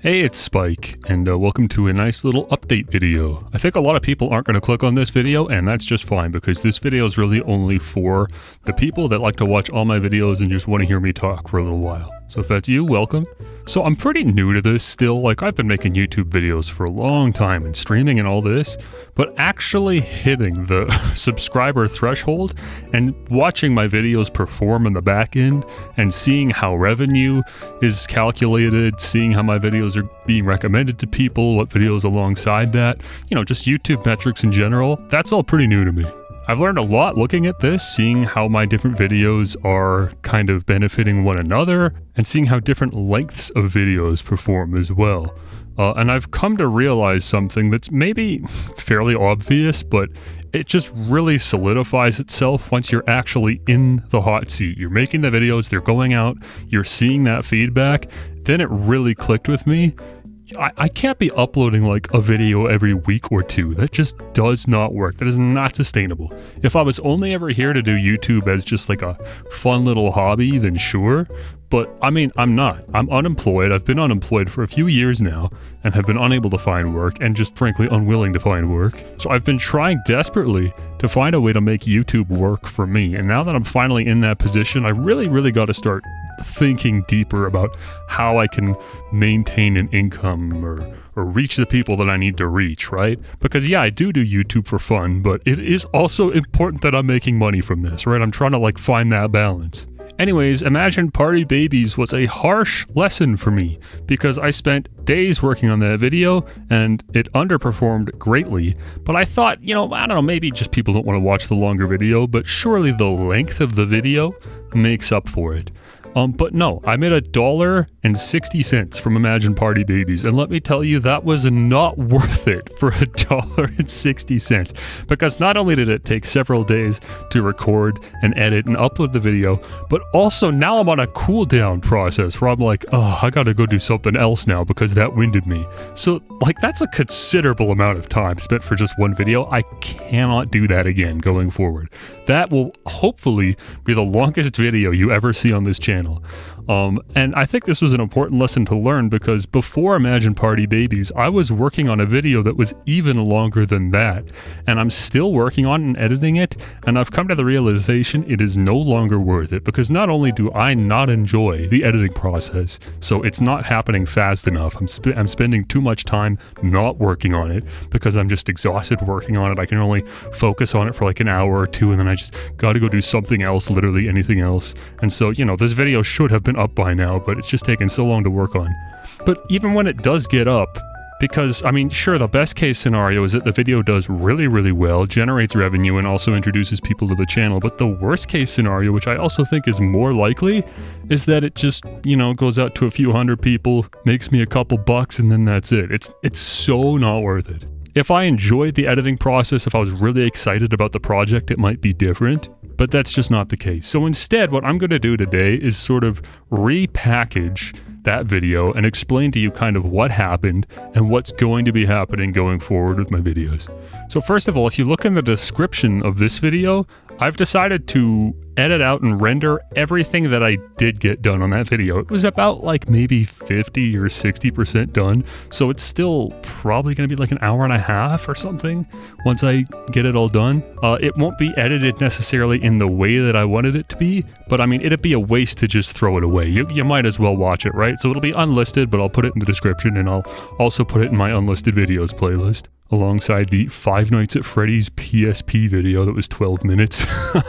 Hey, it's Spike, and welcome to a nice little update video. I think a lot of people aren't going to click on this video, and that's just fine, because this video is really only for the people that like to watch all my videos and just want to hear me talk for a little while. So if that's you, welcome. So I'm pretty new to this still, like I've been making YouTube videos for a long time and streaming and all this, but actually hitting the subscriber threshold and watching my videos perform in the back end and seeing how revenue is calculated, seeing how my videos are being recommended to people, what videos alongside that, just YouTube metrics in general, that's all pretty new to me. I've learned a lot looking at this, seeing how my different videos are kind of benefiting one another, and seeing how different lengths of videos perform as well. And I've come to realize something that's maybe fairly obvious, but it just really solidifies itself once you're actually in the hot seat. You're making the videos, they're going out, you're seeing that feedback, then it really clicked with me. I can't be uploading like a video every week or two. That just does not work. That is not sustainable. If I was only ever here to do YouTube as just like a fun little hobby, then sure. But I mean, I'm not. I'm unemployed. I've been unemployed for a few years now and have been unable to find work and just frankly unwilling to find work. So I've been trying desperately to find a way to make YouTube work for me. And now that I'm finally in that position, I really got to start thinking deeper about how I can maintain an income or reach the people that I need to reach, right? Because yeah, I do YouTube for fun, but it is also important that I'm making money from this, right? I'm trying to like find that balance. Anyways, Imagine Party Babies was a harsh lesson for me because I spent days working on that video and it underperformed greatly. But I thought, I don't know, maybe just people don't want to watch the longer video, but surely the length of the video makes up for it. But no, I made $1.60 from Imagine Party Babies, and let me tell you, that was not worth it for $1.60, because not only did it take several days to record and edit and upload the video, but also now I'm on a cooldown process where I'm like, oh, I gotta go do something else now because that winded me. So, like, that's a considerable amount of time spent for just one video. I cannot do that again going forward. That will hopefully be the longest video you ever see on this channel. And I think this was an important lesson to learn because before Imagine Party Babies, I was working on a video that was even longer than that. And I'm still working on and editing it, and I've come to the realization it is no longer worth it because not only do I not enjoy the editing process, so it's not happening fast enough. I'm spending too much time not working on it because I'm just exhausted working on it. I can only focus on it for like an hour or two, and then I just gotta go do something else, literally anything else. And so, this video should have been up by now, but it's just taken so long to work on. But even when it does get up, because, I mean, sure, the best case scenario is that the video does really well, generates revenue, and also introduces people to the channel, but the worst case scenario, which I also think is more likely, is that it just, goes out to a few hundred people, makes me a couple bucks, and then that's it. It's so not worth it. If I enjoyed the editing process, if I was really excited about the project, it might be different. But that's just not the case. So instead, what I'm going to do today is sort of repackage that video and explain to you kind of what happened and what's going to be happening going forward with my videos. So first of all, if you look in the description of this video, I've decided to edit out and render everything that I did get done on that video. It was about like maybe 50 or 60% done, so it's still probably going to be like an hour and a half or something once I get it all done. It won't be edited necessarily in the way that I wanted it to be, but I mean, it'd be a waste to just throw it away. You might as well watch it, right? So it'll be unlisted, but I'll put it in the description, and I'll also put it in my unlisted videos playlist, alongside the Five Nights at Freddy's PSP video that was 12 minutes.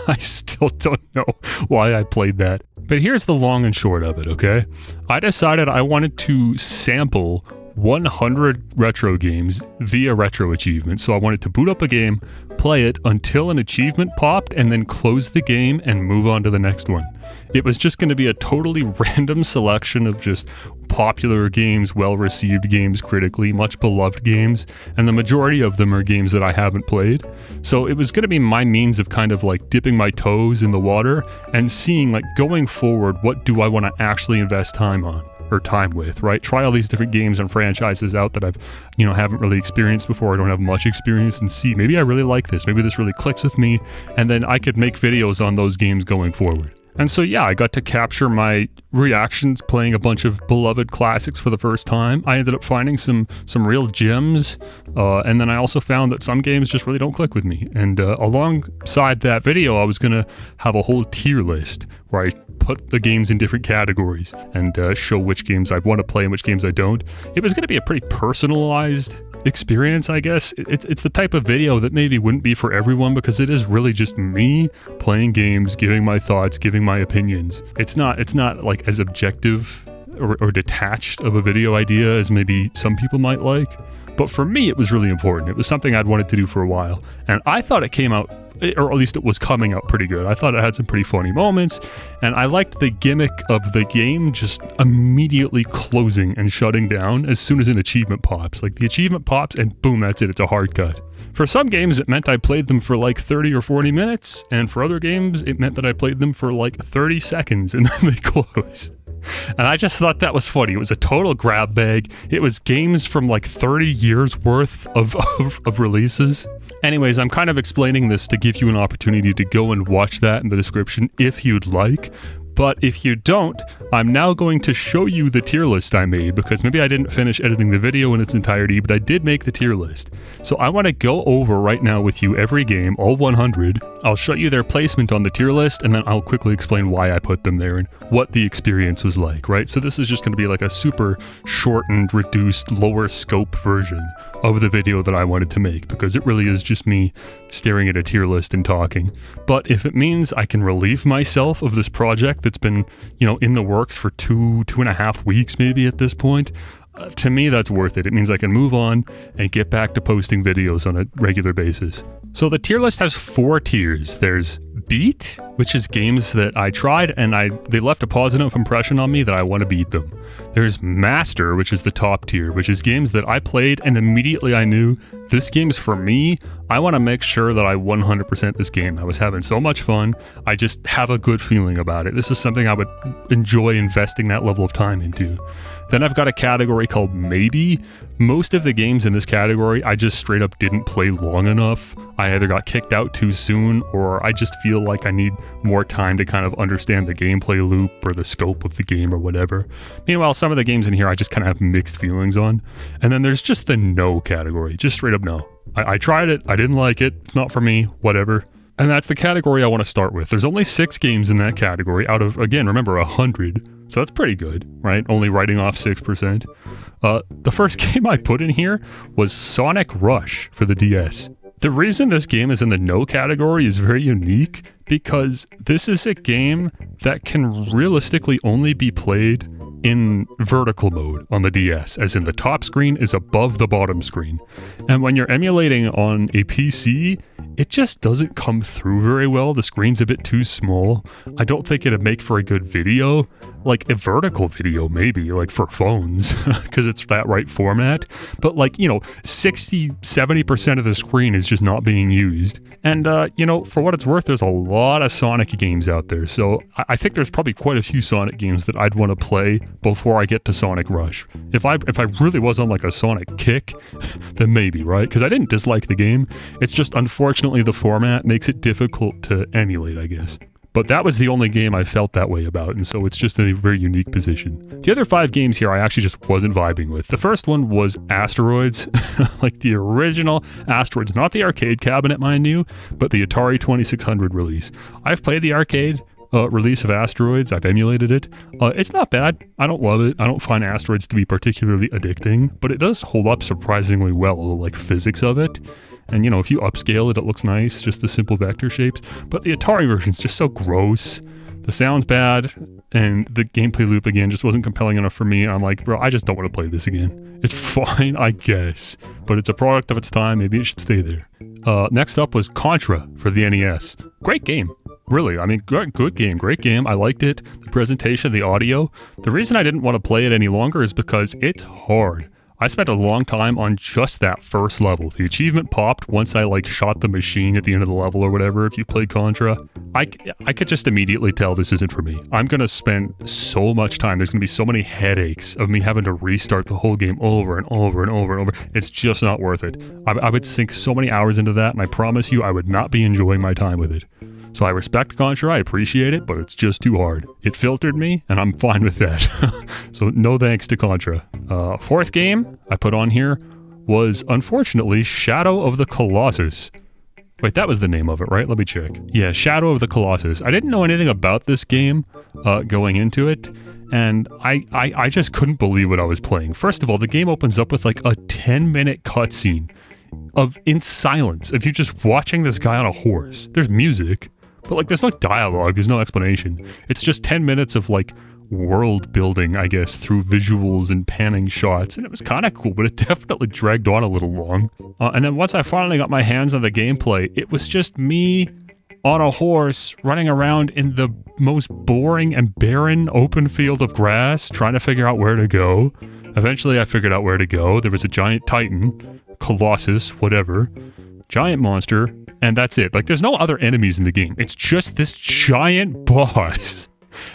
I still don't know why I played that. But here's the long and short of it, okay? I decided I wanted to sample 100 retro games via retro achievement. So I wanted to boot up a game, play it until an achievement popped, and then close the game and move on to the next one. It was just going to be a totally random selection of just popular games, well-received games critically, much beloved games, and the majority of them are games that I haven't played. So it was going to be my means of kind of like dipping my toes in the water and seeing, like, going forward, what do I want to actually invest time on? Or time with, right? Try all these different games and franchises out that I've, haven't really experienced before. I don't have much experience, and see, maybe I really like this. Maybe this really clicks with me, and then I could make videos on those games going forward. And so yeah, I got to capture my reactions playing a bunch of beloved classics for the first time. I ended up finding some real gems, and then I also found that some games just really don't click with me. And alongside that video, I was gonna have a whole tier list where I put the games in different categories and show which games I want to play and which games I don't. It was gonna be a pretty personalized experience, I guess. It's the type of video that maybe wouldn't be for everyone because it is really just me playing games, giving my thoughts, giving my opinions. It's not like as objective or detached of a video idea as maybe some people might like. But for me, it was really important. It was something I'd wanted to do for a while. And I thought it came out, or at least it was coming out pretty good. I thought it had some pretty funny moments, and I liked the gimmick of the game just immediately closing and shutting down as soon as an achievement pops. Like the achievement pops and boom, that's it, it's a hard cut. For some games, it meant I played them for like 30 or 40 minutes, and for other games, it meant that I played them for like 30 seconds and then they close. And I just thought that was funny. It was a total grab bag. It was games from like 30 years worth of releases. Anyways, I'm kind of explaining this to give you an opportunity to go and watch that in the description if you'd like. But if you don't, I'm now going to show you the tier list I made because maybe I didn't finish editing the video in its entirety, but I did make the tier list. So I want to go over right now with you every game, all 100. I'll show you their placement on the tier list, and then I'll quickly explain why I put them there and what the experience was like, right? So this is just going to be like a super shortened, reduced, lower scope version of the video that I wanted to make because it really is just me staring at a tier list and talking. But if it means I can relieve myself of this project that's been, in the works for 2.5 weeks maybe at this point, to me that's worth it. It means I can move on and get back to posting videos on a regular basis. So the tier list has 4 tiers. There's Beat, which is games that I tried and they left a positive impression on me that I want to beat them. There's Master, which is the top tier, which is games that I played and immediately I knew this game's for me. I want to make sure that I 100% this game. I was having so much fun. I just have a good feeling about it. This is something I would enjoy investing that level of time into. Then I've got a category called Maybe. Most of the games in this category, I just straight up didn't play long enough. I either got kicked out too soon, or I just feel like I need more time to kind of understand the gameplay loop or the scope of the game or whatever. Meanwhile, some of the games in here I just kind of have mixed feelings on. And then there's just the no category, just straight up no. I tried it, I didn't like it, it's not for me, whatever. And that's the category I want to start with. There's only 6 games in that category out of, again, remember, 100. So that's pretty good, right? Only writing off 6%. The first game I put in here was Sonic Rush for the DS. The reason this game is in the no category is very unique because this is a game that can realistically only be played in vertical mode on the DS, as in the top screen is above the bottom screen. And when you're emulating on a PC, it just doesn't come through very well. The screen's a bit too small. I don't think it'd make for a good video. Like a vertical video maybe, like for phones, because it's that right format. But 60-70% of the screen is just not being used. And, for what it's worth, there's a lot of Sonic games out there. So I think there's probably quite a few Sonic games that I'd want to play before I get to Sonic Rush. If I really was on like a Sonic kick, then maybe, right? Because I didn't dislike the game. It's just unfortunately the format makes it difficult to emulate, I guess. But that was the only game I felt that way about, and so it's just in a very unique position. The other 5 games here I actually just wasn't vibing with. The first one was Asteroids, like the original Asteroids, not the arcade cabinet, mind you, but the Atari 2600 release. I've played the arcade release of Asteroids, I've emulated it. It's not bad, I don't love it, I don't find Asteroids to be particularly addicting, but it does hold up surprisingly well, like physics of it. And if you upscale it, it looks nice, just the simple vector shapes. But the Atari version's just so gross. The sound's bad, and the gameplay loop, again, just wasn't compelling enough for me. I'm like, bro, I just don't want to play this again. It's fine, I guess, but it's a product of its time, maybe it should stay there. Next up was Contra for the NES. Great game. Really, I mean, good game, great game. I liked it. The presentation, the audio. The reason I didn't want to play it any longer is because it's hard. I spent a long time on just that first level. The achievement popped once I shot the machine at the end of the level or whatever, if you played Contra. I could just immediately tell this isn't for me. I'm gonna spend so much time. There's gonna be so many headaches of me having to restart the whole game over and over and over and over. It's just not worth it. I would sink so many hours into that, and I promise you I would not be enjoying my time with it. So I respect Contra, I appreciate it, but it's just too hard. It filtered me, and I'm fine with that. So no thanks to Contra. Fourth game I put on here was, unfortunately, Shadow of the Colossus. Wait, that was the name of it, right? Let me check. Yeah, Shadow of the Colossus. I didn't know anything about this game going into it, and I just couldn't believe what I was playing. First of all, the game opens up with like a 10-minute cutscene in silence of you just watching this guy on a horse. There's music, but like there's no dialogue, there's no explanation. It's just 10 minutes of like world building, I guess, through visuals and panning shots, and it was kind of cool, but it definitely dragged on a little long. And then once I finally got my hands on the gameplay, it was just me on a horse running around in the most boring and barren open field of grass, trying to figure out where to go. Eventually I figured out where to go. There was a giant titan, Colossus, whatever, giant monster, and that's it. Like, there's no other enemies in the game. It's just this giant boss.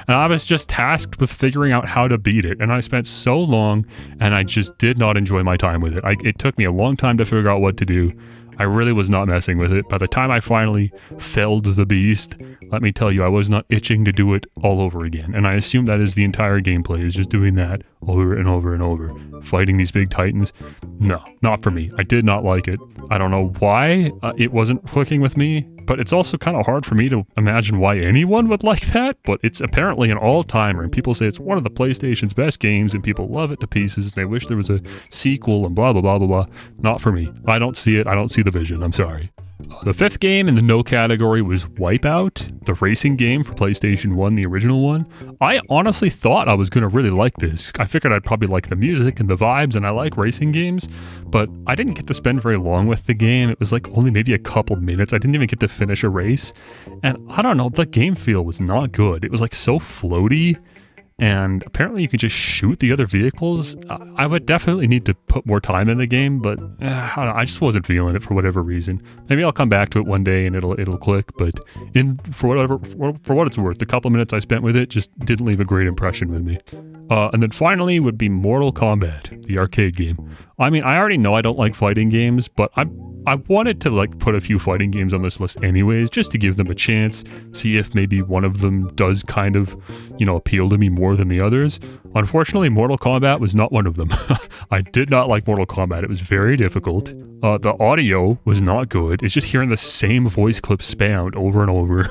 And I was just tasked with figuring out how to beat it, and I spent so long, and I just did not enjoy my time with it. It took me a long time to figure out what to do. I really was not messing with it. By the time I finally felled the beast, let me tell you, I was not itching to do it all over again. And I assume that is the entire gameplay, is just doing that over and over and over. Fighting these big titans. No, not for me. I did not like it. I don't know why it wasn't clicking with me, but it's also kind of hard for me to imagine why anyone would like that. But it's apparently an all-timer, and people say it's one of the PlayStation's best games, and people love it to pieces, and they wish there was a sequel, and blah, blah, blah, blah, blah. Not for me. I don't see it. I don't see the vision. I'm sorry. The fifth game in the no category was Wipeout, the racing game for PlayStation 1, the original one. I honestly thought I was going to really like this. I figured I'd probably like the music and the vibes, and I like racing games, but I didn't get to spend very long with the game. It was like only maybe a couple minutes. I didn't even get to finish a race, and I don't know, the game feel was not good. It was like so floaty, and apparently you can just shoot the other vehicles. I would definitely need to put more time in the game, but I don't know, I just wasn't feeling it for whatever reason. Maybe I'll come back to it one day and it'll click, but for what it's worth, the couple minutes I spent with it just didn't leave a great impression with me. And then finally would be Mortal Kombat, the arcade game. I mean, I already know I don't like fighting games, but I wanted to like put a few fighting games on this list anyways, just to give them a chance, see if maybe one of them does kind of, appeal to me more than the others. Unfortunately, Mortal Kombat was not one of them. I did not like Mortal Kombat. It was very difficult. The audio was not good. It's just hearing the same voice clip spammed over and over.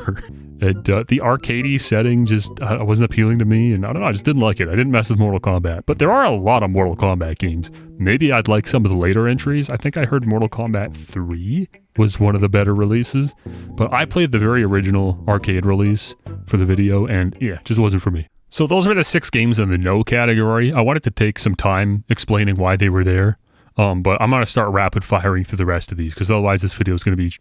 The arcadey setting just wasn't appealing to me, and I don't know, I just didn't like it. I didn't mess with Mortal Kombat. But there are a lot of Mortal Kombat games. Maybe I'd like some of the later entries. I think I heard Mortal Kombat 3 was one of the better releases, but I played the very original arcade release for the video, and yeah, it just wasn't for me. So those were the 6 games in the no category. I wanted to take some time explaining why they were there. But I'm going to start rapid firing through the rest of these, because otherwise this video is going to be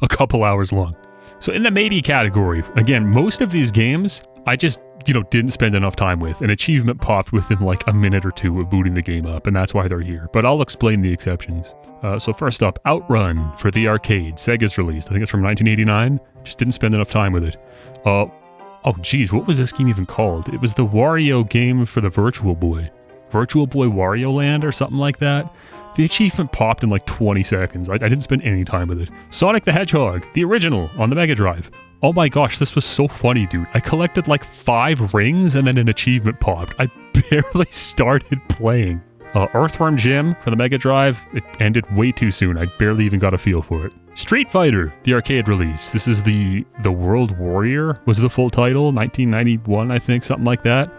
a couple hours long. So in the maybe category, again, most of these games, I just, didn't spend enough time with. An achievement popped within like a minute or two of booting the game up, and that's why they're here. But I'll explain the exceptions. So first up, Outrun for the arcade. Sega's released. I think it's from 1989. Just didn't spend enough time with it. Oh geez, what was this game even called? It was the Wario game for the Virtual Boy. Virtual Boy Wario Land or something like that. The achievement popped in like 20 seconds. I didn't spend any time with it. Sonic the Hedgehog, the original, on the Mega Drive. Oh my gosh, this was so funny, dude. I collected like 5 rings and then an achievement popped. I barely started playing. Earthworm Jim for the Mega Drive, it ended way too soon. I barely even got a feel for it. Street Fighter, the arcade release. This is the World Warrior, was the full title, 1991, I think, something like that.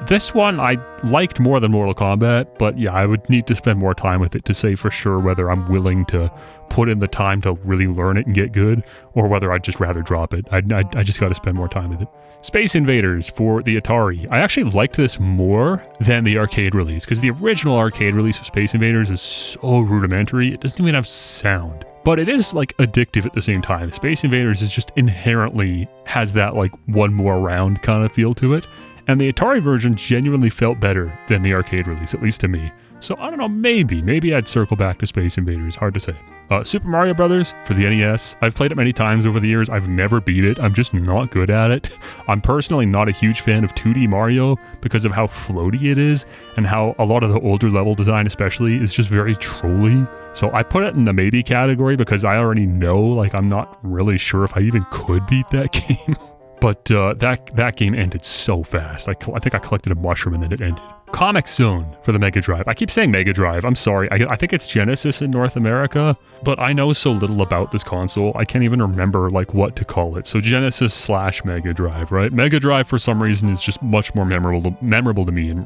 This one I liked more than Mortal Kombat, but yeah, I would need to spend more time with it to say for sure whether I'm willing to put in the time to really learn it and get good, or whether I'd just rather drop it. I just gotta spend more time with it. Space Invaders for the Atari. I actually liked this more than the arcade release, because the original arcade release of Space Invaders is so rudimentary, it doesn't even have sound. But it is like addictive at the same time. Space Invaders is just inherently has that like one more round kind of feel to it. And the Atari version genuinely felt better than the arcade release, at least to me. So I don't know, maybe I'd circle back to Space Invaders, hard to say. Super Mario Brothers for the NES. I've played it many times over the years. I've never beat it. I'm just not good at it. I'm personally not a huge fan of 2D Mario because of how floaty it is and how a lot of the older level design especially is just very trolly. So I put it in the maybe category because I already know, like, I'm not really sure if I even could beat that game. But that game ended so fast. I think I collected a mushroom and then it ended. Comix Zone for the Mega Drive. I keep saying Mega Drive. I'm sorry. I think it's Genesis in North America, but I know so little about this console. I can't even remember like what to call it. So Genesis / Mega Drive, right? Mega Drive for some reason is just much more memorable to me and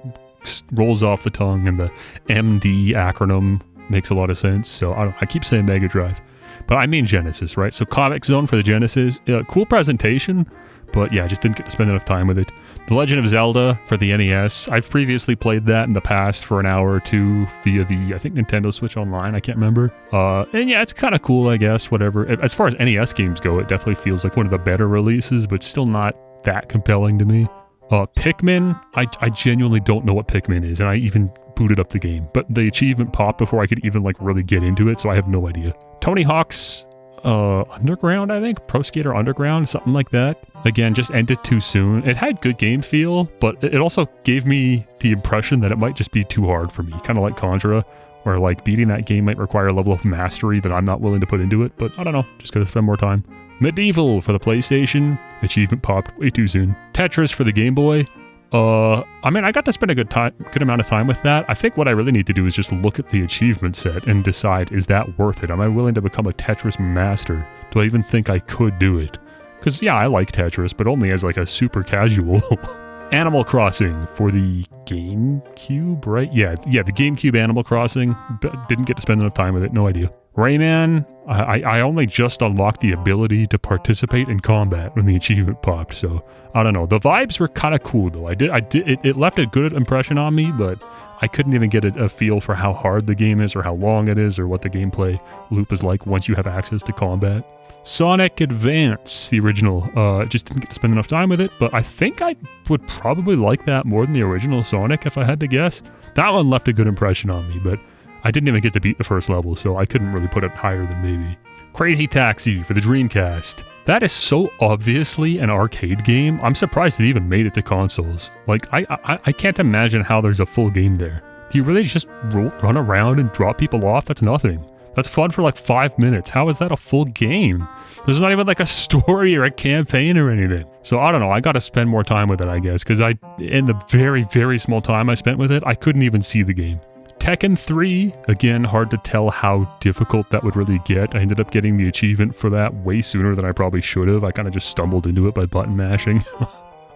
rolls off the tongue, and the MD acronym makes a lot of sense. So I keep saying Mega Drive, but I mean Genesis, right? So Comix Zone for the Genesis. Cool presentation. But yeah, I just didn't get to spend enough time with it. The Legend of Zelda for the NES. I've previously played that in the past for an hour or two via the, I think, Nintendo Switch Online. I can't remember. And yeah, it's kind of cool, I guess, whatever. As far as NES games go, it definitely feels like one of the better releases, but still not that compelling to me. Pikmin, I genuinely don't know what Pikmin is, and I even booted up the game. But the achievement popped before I could even like really get into it, so I have no idea. Tony Hawk's Underground, I think? Pro Skater Underground, something like that. Again, just ended too soon. It had good game feel, but it also gave me the impression that it might just be too hard for me. Kind of like Contra, where like beating that game might require a level of mastery that I'm not willing to put into it, but I don't know, just gotta spend more time. Medieval for the PlayStation. Achievement popped way too soon. Tetris for the Game Boy. I mean, I got to spend a good amount of time with that. I think what I really need to do is just look at the achievement set and decide, is that worth it? Am I willing to become a Tetris master? Do I even think I could do it? Because yeah, I like Tetris, but only as like a super casual. Animal Crossing for the GameCube, right? Yeah, the GameCube Animal Crossing. Didn't get to spend enough time with it, no idea. Rayman, I only just unlocked the ability to participate in combat when the achievement popped, so I don't know. The vibes were kind of cool though. It left a good impression on me, but I couldn't even get a feel for how hard the game is or how long it is or what the gameplay loop is like once you have access to combat. Sonic Advance, the original, just didn't get to spend enough time with it, but I think I would probably like that more than the original Sonic if I had to guess. That one left a good impression on me, but I didn't even get to beat the first level, so I couldn't really put it higher than maybe. Crazy Taxi for the Dreamcast. That is so obviously an arcade game. I'm surprised it even made it to consoles. Like, I can't imagine how there's a full game there. Do you really just run around and drop people off? That's nothing. That's fun for like 5 minutes. How is that a full game? There's not even like a story or a campaign or anything. So I don't know, I gotta spend more time with it, I guess, because in the very, very small time I spent with it, I couldn't even see the game. Tekken 3, again, hard to tell how difficult that would really get. I ended up getting the achievement for that way sooner than I probably should have. I kind of just stumbled into it by button mashing.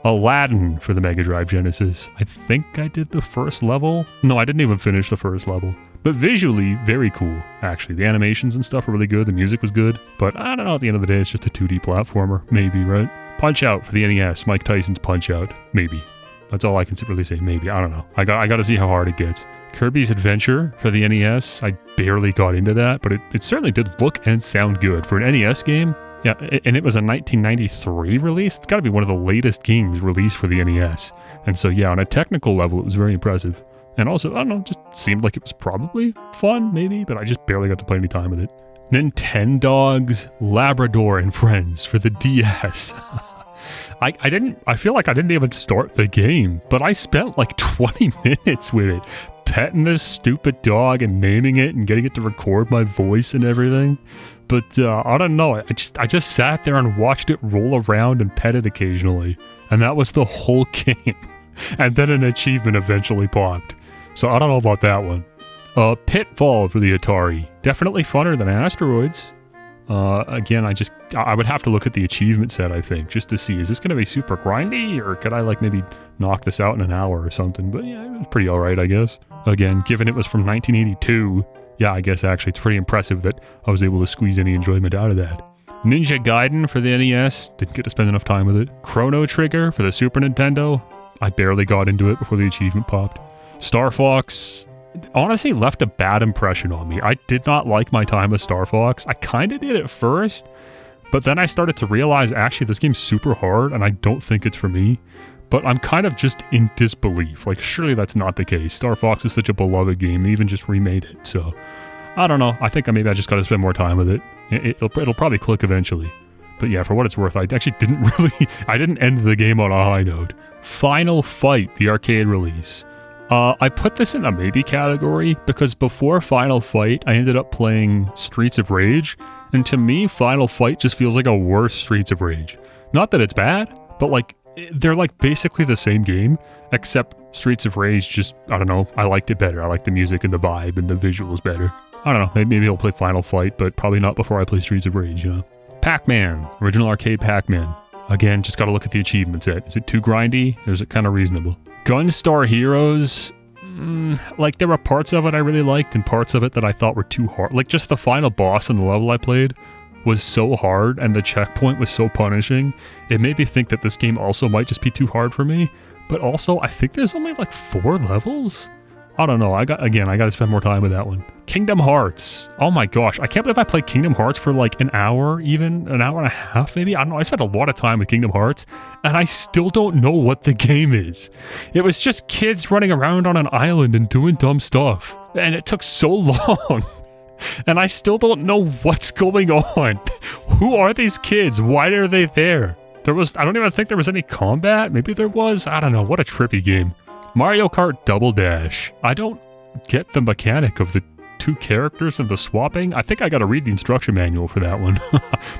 Aladdin for the Mega Drive Genesis. I think I did the first level. No, I didn't even finish the first level. But visually, very cool, actually. The animations and stuff were really good. The music was good. But I don't know, at the end of the day, it's just a 2D platformer. Maybe, right? Punch-Out for the NES. Mike Tyson's Punch-Out. Maybe. That's all I can really say. Maybe. I don't know. I got to see how hard it gets. Kirby's Adventure for the NES. I barely got into that, but it certainly did look and sound good. For an NES game, yeah, and it was a 1993 release. It's got to be one of the latest games released for the NES. And so, yeah, on a technical level, it was very impressive. And also, I don't know, just seemed like it was probably fun, maybe, but I just barely got to play any time with it. Nintendogs, Labrador and Friends for the DS. I feel like I didn't even start the game, but I spent like 20 minutes with it, petting this stupid dog and naming it and getting it to record my voice and everything. But I don't know, I just sat there and watched it roll around and pet it occasionally, and that was the whole game. And then an achievement eventually popped. So I don't know about that one. Pitfall for the Atari. Definitely funner than Asteroids. Again, I would have to look at the achievement set, I think, just to see, is this going to be super grindy, or could I like maybe knock this out in an hour or something? But yeah, it was pretty alright, I guess. Again, given it was from 1982, yeah, I guess actually it's pretty impressive that I was able to squeeze any enjoyment out of that. Ninja Gaiden for the NES. Didn't get to spend enough time with it. Chrono Trigger for the Super Nintendo. I barely got into it before the achievement popped. Star Fox honestly left a bad impression on me. I did not like my time with Star Fox. I kind of did at first, but then I started to realize actually this game's super hard and I don't think it's for me. but I'm kind of just in disbelief. Like, surely that's not the case. Star Fox is such a beloved game. They even just remade it. So, I don't know. I think maybe I just gotta spend more time with it. It'll probably click eventually. But yeah, for what it's worth, I actually I didn't end the game on a high note. Final Fight, the arcade release. I put this in the maybe category because before Final Fight, I ended up playing Streets of Rage, and to me, Final Fight just feels like a worse Streets of Rage. Not that it's bad, but like, they're like basically the same game, except Streets of Rage just, I don't know, I liked it better. I like the music and the vibe and the visuals better. I don't know, maybe I'll play Final Fight, but probably not before I play Streets of Rage, you know? Pac-Man, original arcade Pac-Man. Again, just gotta look at the achievement set. Is it too grindy, or is it kind of reasonable? Gunstar Heroes, like there were parts of it I really liked and parts of it that I thought were too hard. Like just the final boss in the level I played was so hard and the checkpoint was so punishing. It made me think that this game also might just be too hard for me. But also, I think there's only like 4 levels? I don't know, I gotta spend more time with that one. Kingdom Hearts. Oh my gosh, I can't believe I played Kingdom Hearts for like an hour, even an hour and a half maybe. I don't know, I spent a lot of time with Kingdom Hearts, and I still don't know what the game is. It was just kids running around on an island and doing dumb stuff. And it took so long. And I still don't know what's going on. Who are these kids? Why are they there? I don't even think there was any combat. Maybe there was. I don't know. What a trippy game. Mario Kart Double Dash. I don't get the mechanic of the 2 characters and the swapping. I think I gotta read the instruction manual for that one.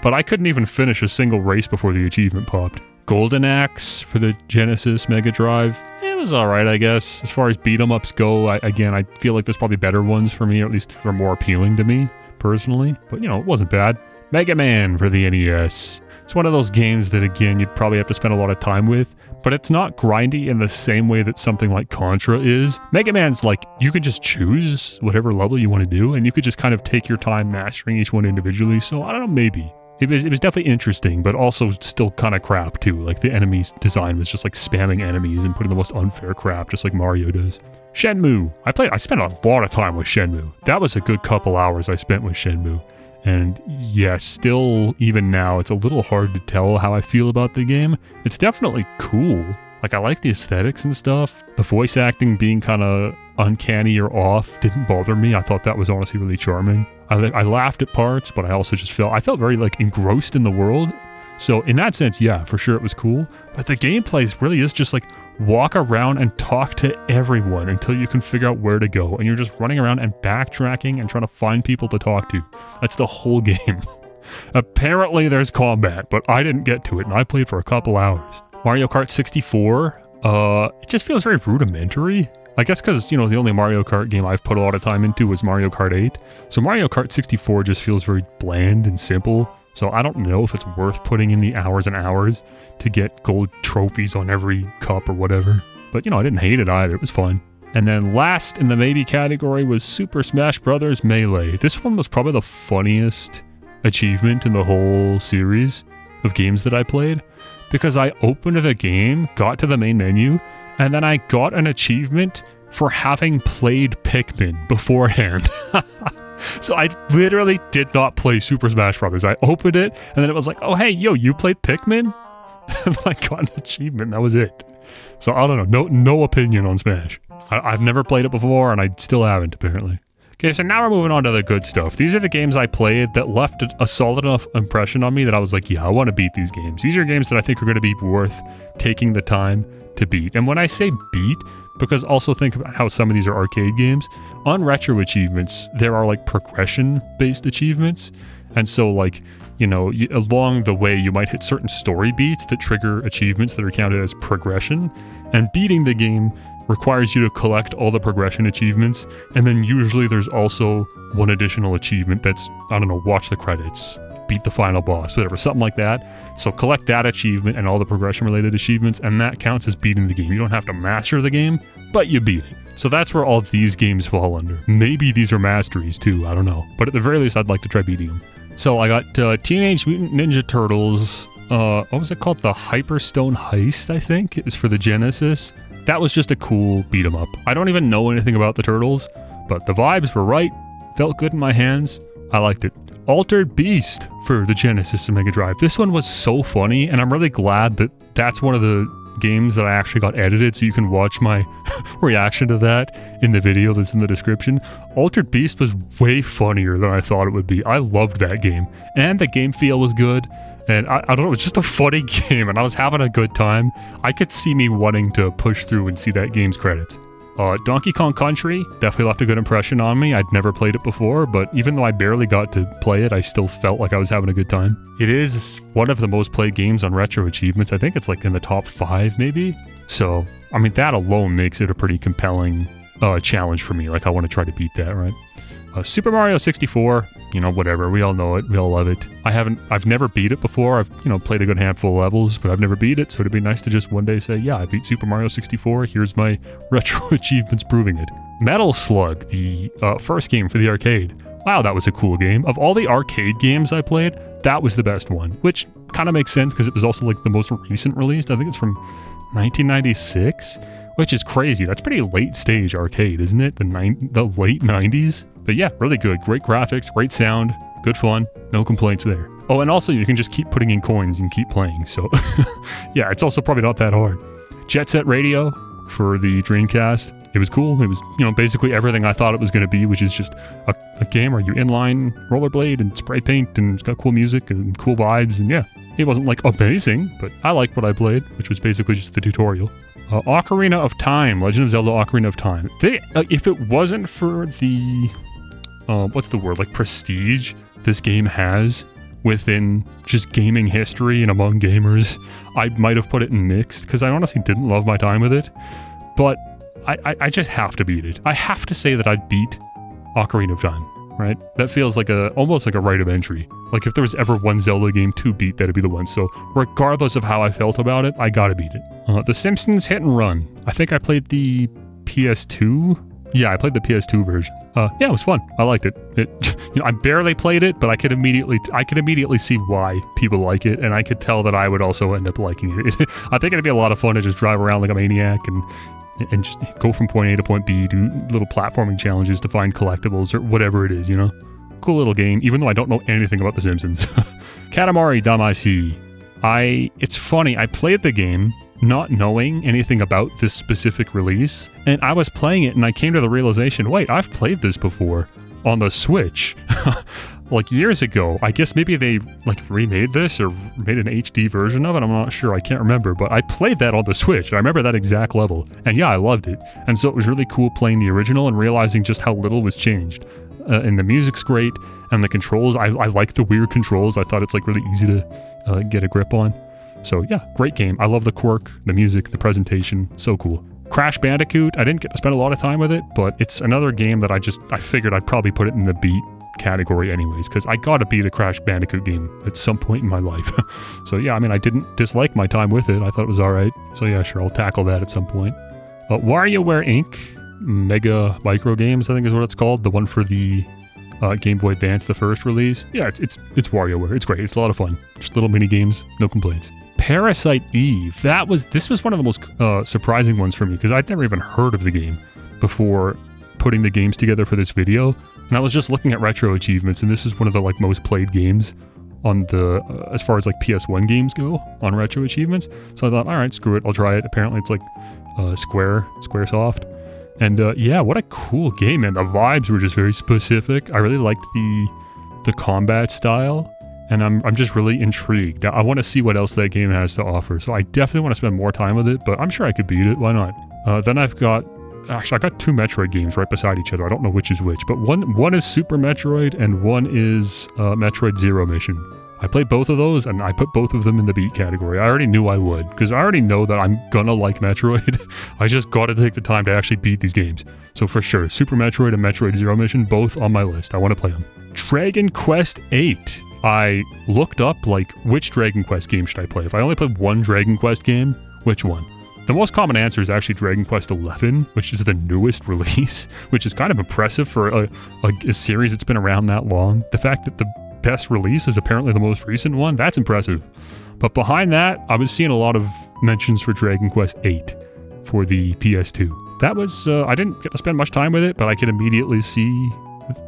But I couldn't even finish a single race before the achievement popped. Golden Axe for the Genesis Mega Drive. It was alright, I guess. As far as beat-em-ups go, I feel like there's probably better ones for me, or at least they're more appealing to me, personally. But, you know, it wasn't bad. Mega Man for the NES. It's one of those games that, again, you'd probably have to spend a lot of time with, but it's not grindy in the same way that something like Contra is. Mega Man's like, you can just choose whatever level you want to do, and you could just kind of take your time mastering each one individually, so I don't know, maybe. It was definitely interesting, but also still kind of crap too. Like the enemies design was just like spamming enemies and putting the most unfair crap, just like Mario does. Shenmue. I spent a lot of time with Shenmue. That was a good couple hours I spent with Shenmue. And yeah, still, even now, it's a little hard to tell how I feel about the game. It's definitely cool. Like, I like the aesthetics and stuff. The voice acting being kind of uncanny or off didn't bother me. I thought that was honestly really charming. I laughed at parts, but I also just felt very, like, engrossed in the world. So in that sense, yeah, for sure it was cool. But the gameplay really is just like, walk around and talk to everyone until you can figure out where to go. And you're just running around and backtracking and trying to find people to talk to. That's the whole game. Apparently there's combat, but I didn't get to it and I played for a couple hours. Mario Kart 64, it just feels very rudimentary. I guess because, you know, the only Mario Kart game I've put a lot of time into was Mario Kart 8. So Mario Kart 64 just feels very bland and simple. So I don't know if it's worth putting in the hours and hours to get gold trophies on every cup or whatever. But, you know, I didn't hate it either. It was fun. And then last in the maybe category was Super Smash Bros. Melee. This one was probably the funniest achievement in the whole series of games that I played. Because I opened the game, got to the main menu, and then I got an achievement for having played Pikmin beforehand. So I literally did not play Super Smash Bros. I opened it, and then it was like, oh hey, yo, you played Pikmin? And I got an achievement, that was it. So I don't know, no opinion on Smash. I've never played it before, and I still haven't, apparently. Okay, so now we're moving on to the good stuff. These are the games I played that left a solid enough impression on me that I was like, yeah, I want to beat these games. These are games that I think are going to be worth taking the time to beat. And when I say beat, because also think about how some of these are arcade games, on retro achievements, there are like progression-based achievements. And so like, you know, along the way, you might hit certain story beats that trigger achievements that are counted as progression. And beating the game requires you to collect all the progression achievements, and then usually there's also one additional achievement that's, I don't know, watch the credits, beat the final boss, whatever, something like that. So collect that achievement and all the progression-related achievements, and that counts as beating the game. You don't have to master the game, but you beat it. So that's where all these games fall under. Maybe these are masteries too, I don't know. But at the very least, I'd like to try beating them. So I got Teenage Mutant Ninja Turtles, what was it called? The Hyperstone Heist, I think? It was for the Genesis. That was just a cool beat 'em up. I don't even know anything about the Turtles, but the vibes were right, felt good in my hands, I liked it. Altered Beast for the Genesis and Mega Drive. This one was so funny, and I'm really glad that that's one of the games that I actually got edited, so you can watch my reaction to that in the video that's in the description. Altered Beast was way funnier than I thought it would be. I loved that game, and the game feel was good. And I don't know, it was just a funny game, and I was having a good time. I could see me wanting to push through and see that game's credits. Donkey Kong Country definitely left a good impression on me. I'd never played it before, but even though I barely got to play it, I still felt like I was having a good time. It is one of the most played games on Retro Achievements. I think it's like in the top 5 maybe. So, I mean, that alone makes it a pretty compelling challenge for me. Like, I want to try to beat that, right? Super Mario 64, you know, whatever. We all know it. We all love it. I've never beat it before. I've, you know, played a good handful of levels, but I've never beat it. So it'd be nice to just one day say, yeah, I beat Super Mario 64. Here's my retro achievements proving it. Metal Slug, the first game for the arcade. Wow, that was a cool game. Of all the arcade games I played, that was the best one, which kind of makes sense because it was also like the most recent released. I think it's from 1996, which is crazy. That's pretty late stage arcade, isn't it? The late 90s. But yeah, really good. Great graphics, great sound, good fun. No complaints there. Oh, and also you can just keep putting in coins and keep playing. So yeah, it's also probably not that hard. Jet Set Radio for the Dreamcast. It was cool. It was, you know, basically everything I thought it was going to be, which is just a game where you inline rollerblade and spray paint, and it's got cool music and cool vibes. And yeah, it wasn't like amazing, but I liked what I played, which was basically just the tutorial. Ocarina of Time, Legend of Zelda Ocarina of Time. If it wasn't for the, what's the word, like prestige this game has within just gaming history and among gamers, I might have put it in mixed, because I honestly didn't love my time with it. But I just have to beat it. I have to say that I beat Ocarina of Time, right? That feels like almost like a rite of entry. Like if there was ever one Zelda game to beat, that'd be the one. So regardless of how I felt about it, I gotta beat it. The Simpsons Hit and Run. I think I played the PS2. Yeah, I played the PS2 version. Yeah, it was fun. I liked it. You know, I barely played it, but I could immediately see why people like it, and I could tell that I would also end up liking it. I think it'd be a lot of fun to just drive around like a maniac and just go from point A to point B, do little platforming challenges to find collectibles or whatever it is, you know? Cool little game, even though I don't know anything about The Simpsons. Katamari Damacy. It's funny, I played the game not knowing anything about this specific release, and I was playing it and I came to the realization, wait, I've played this before on the Switch. Like years ago. I guess maybe they like remade this or made an HD version of it. I'm not sure. I can't remember. But I played that on the Switch. I remember that exact level. And yeah, I loved it. And so it was really cool playing the original and realizing just how little was changed. And the music's great. And the controls, I like the weird controls. I thought it's like really easy to get a grip on. So yeah, great game. I love the quirk, the music, the presentation. So cool. Crash Bandicoot, I didn't get to spend a lot of time with it, but it's another game that I figured I'd probably put it in the beat category anyways, because I gotta beat a Crash Bandicoot game at some point in my life. So yeah, I mean, I didn't dislike my time with it. I thought it was alright. So yeah, sure, I'll tackle that at some point. WarioWare Inc. Mega Micro Games, I think is what it's called. The one for the Game Boy Advance, the first release. Yeah, it's WarioWare. It's great. It's a lot of fun. Just little mini games, no complaints. Parasite Eve. This was one of the most surprising ones for me, because I'd never even heard of the game before putting the games together for this video. And I was just looking at retro achievements, and this is one of the like most played games on the as far as like PS1 games go on retro achievements. So I thought, all right, screw it, I'll try it. Apparently it's like Squaresoft. And yeah, what a cool game, man. The vibes were just very specific. I really liked the combat style, and I'm just really intrigued. I want to see what else that game has to offer. So I definitely want to spend more time with it, but I'm sure I could beat it. Why not? Then I got two Metroid games right beside each other. I don't know which is which, but one is Super Metroid and one is Metroid Zero Mission. I played both of those and I put both of them in the beat category. I already knew I would, because I already know that I'm gonna like Metroid. I just gotta take the time to actually beat these games. So for sure, Super Metroid and Metroid Zero Mission, both on my list. I want to play them. Dragon Quest VIII. I looked up, like, which Dragon Quest game should I play? If I only played one Dragon Quest game, which one? The most common answer is actually Dragon Quest XI, which is the newest release, which is kind of impressive for a series that's been around that long. The fact that the best release is apparently the most recent one, that's impressive. But behind that, I was seeing a lot of mentions for Dragon Quest VIII for the PS2. That was, I didn't get to spend much time with it, but I could immediately see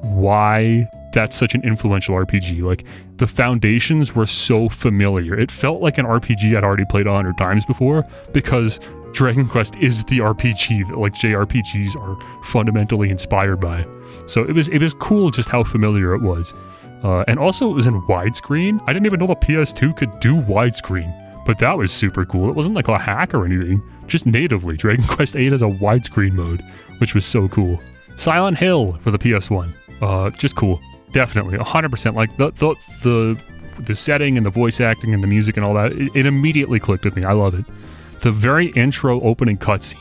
why that's such an influential RPG. Like, the foundations were so familiar. It felt like an RPG I'd already played 100 times before, because Dragon Quest is the RPG that like JRPGs are fundamentally inspired by. So it was cool just how familiar it was. And also it was in widescreen. I didn't even know the PS2 could do widescreen, but that was super cool. It wasn't like a hack or anything, just natively. Dragon Quest VIII has a widescreen mode, which was so cool. Silent Hill for the PS1. Just cool. Definitely, 100%. Like the setting and the voice acting and the music and all that, it immediately clicked with me. I love it. The very intro opening cutscene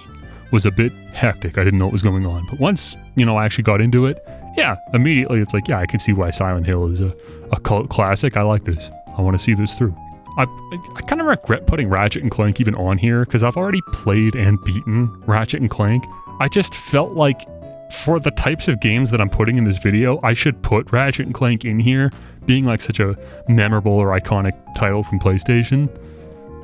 was a bit hectic. I didn't know what was going on. But once, I actually got into it, yeah, immediately it's like, yeah, I can see why Silent Hill is a cult classic. I like this. I want to see this through. I kind of regret putting Ratchet and Clank even on here, because I've already played and beaten Ratchet and Clank. I just felt like for the types of games that I'm putting in this video, I should put Ratchet and Clank in here, being like such a memorable or iconic title from PlayStation.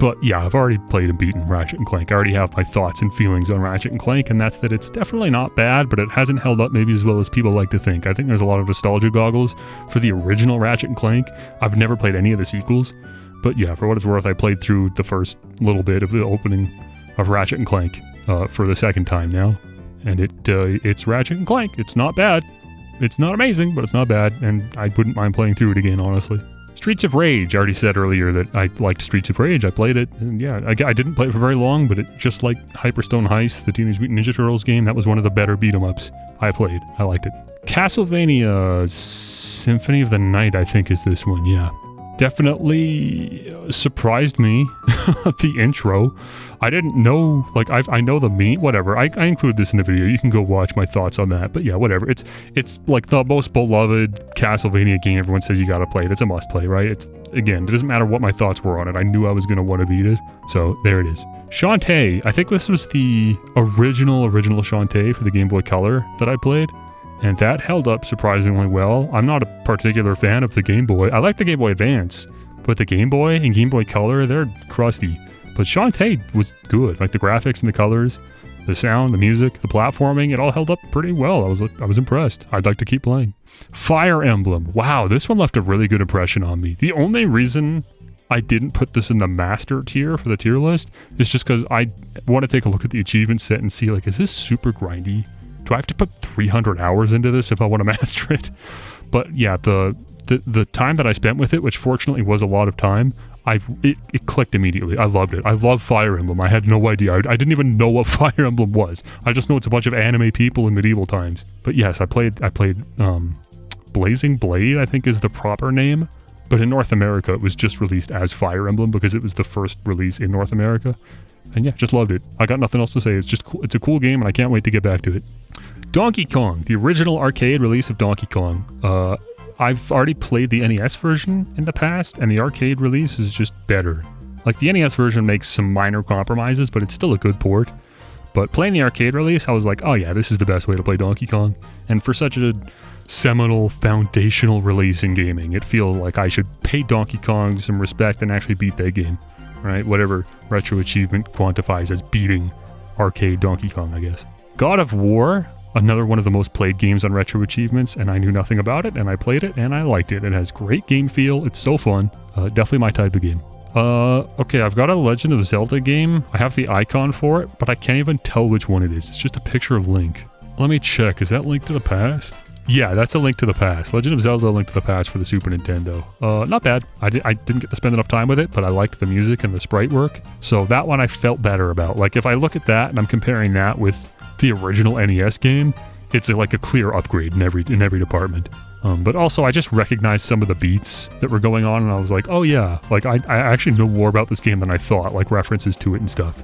But yeah, I've already played and beaten Ratchet and Clank. I already have my thoughts and feelings on Ratchet and Clank, and that's that it's definitely not bad, but it hasn't held up maybe as well as people like to think. I think there's a lot of nostalgia goggles for the original Ratchet and Clank. I've never played any of the sequels, but yeah, for what it's worth, I played through the first little bit of the opening of Ratchet and Clank for the second time now, and it's Ratchet and Clank. It's not bad. It's not amazing, but it's not bad, and I wouldn't mind playing through it again, honestly. Streets of Rage, I already said earlier that I liked Streets of Rage. I played it, and yeah, I didn't play it for very long, but it just like Hyperstone Heist, the Teenage Mutant Ninja Turtles game, that was one of the better beat-em-ups I played. I liked it. Castlevania Symphony of the Night, I think, is this one, yeah. Definitely surprised me, the intro. I didn't know, like, I know the whatever. I include this in the video. You can go watch my thoughts on that. But yeah, whatever. It's like the most beloved Castlevania game. Everyone says you gotta play it. It's a must play, right? Again, it doesn't matter what my thoughts were on it. I knew I was gonna want to beat it. So there it is. Shantae. I think this was the original Shantae for the Game Boy Color that I played. And that held up surprisingly well. I'm not a particular fan of the Game Boy. I like the Game Boy Advance, but the Game Boy and Game Boy Color, they're crusty. But Shantae was good. Like the graphics and the colors, the sound, the music, the platforming, it all held up pretty well. I was impressed. I'd like to keep playing. Fire Emblem. Wow, this one left a really good impression on me. The only reason I didn't put this in the master tier for the tier list is just because I want to take a look at the achievement set and see, like, is this super grindy? Do I have to put 300 hours into this if I want to master it? But yeah, the time that I spent with it, which fortunately was a lot of time, it clicked immediately. I loved it. I love Fire Emblem. I had no idea. I didn't even know what Fire Emblem was. I just know it's a bunch of anime people in medieval times. But yes, I played Blazing Blade, I think is the proper name. But in North America, it was just released as Fire Emblem because it was the first release in North America. And yeah, just loved it. I got nothing else to say. It's just cool. It's a cool game, and I can't wait to get back to it. Donkey Kong, the original arcade release of Donkey Kong. I've already played the NES version in the past, and the arcade release is just better. Like, the NES version makes some minor compromises, but it's still a good port. But playing the arcade release, I was like, oh yeah, this is the best way to play Donkey Kong. And for such a seminal, foundational release in gaming, it feels like I should pay Donkey Kong some respect and actually beat that game. Right? Whatever Retro Achievement quantifies as beating arcade Donkey Kong, I guess. God of War, another one of the most played games on Retro Achievements, and I knew nothing about it, and I played it, and I liked it. It has great game feel. It's so fun. Definitely my type of game. Okay, I've got a Legend of Zelda game. I have the icon for it, but I can't even tell which one it is. It's just a picture of Link. Let me check. Is that Link to the Past? Yeah, that's A Link to the Past. Legend of Zelda: A Link to the Past for the Super Nintendo. Not bad. I didn't get to spend enough time with it, but I liked the music and the sprite work. So that one I felt better about. Like, if I look at that and I'm comparing that with the original NES game, it's like a clear upgrade in every department. But also I just recognized some of the beats that were going on, and I was like, oh yeah, like I actually know more about this game than I thought, like references to it and stuff.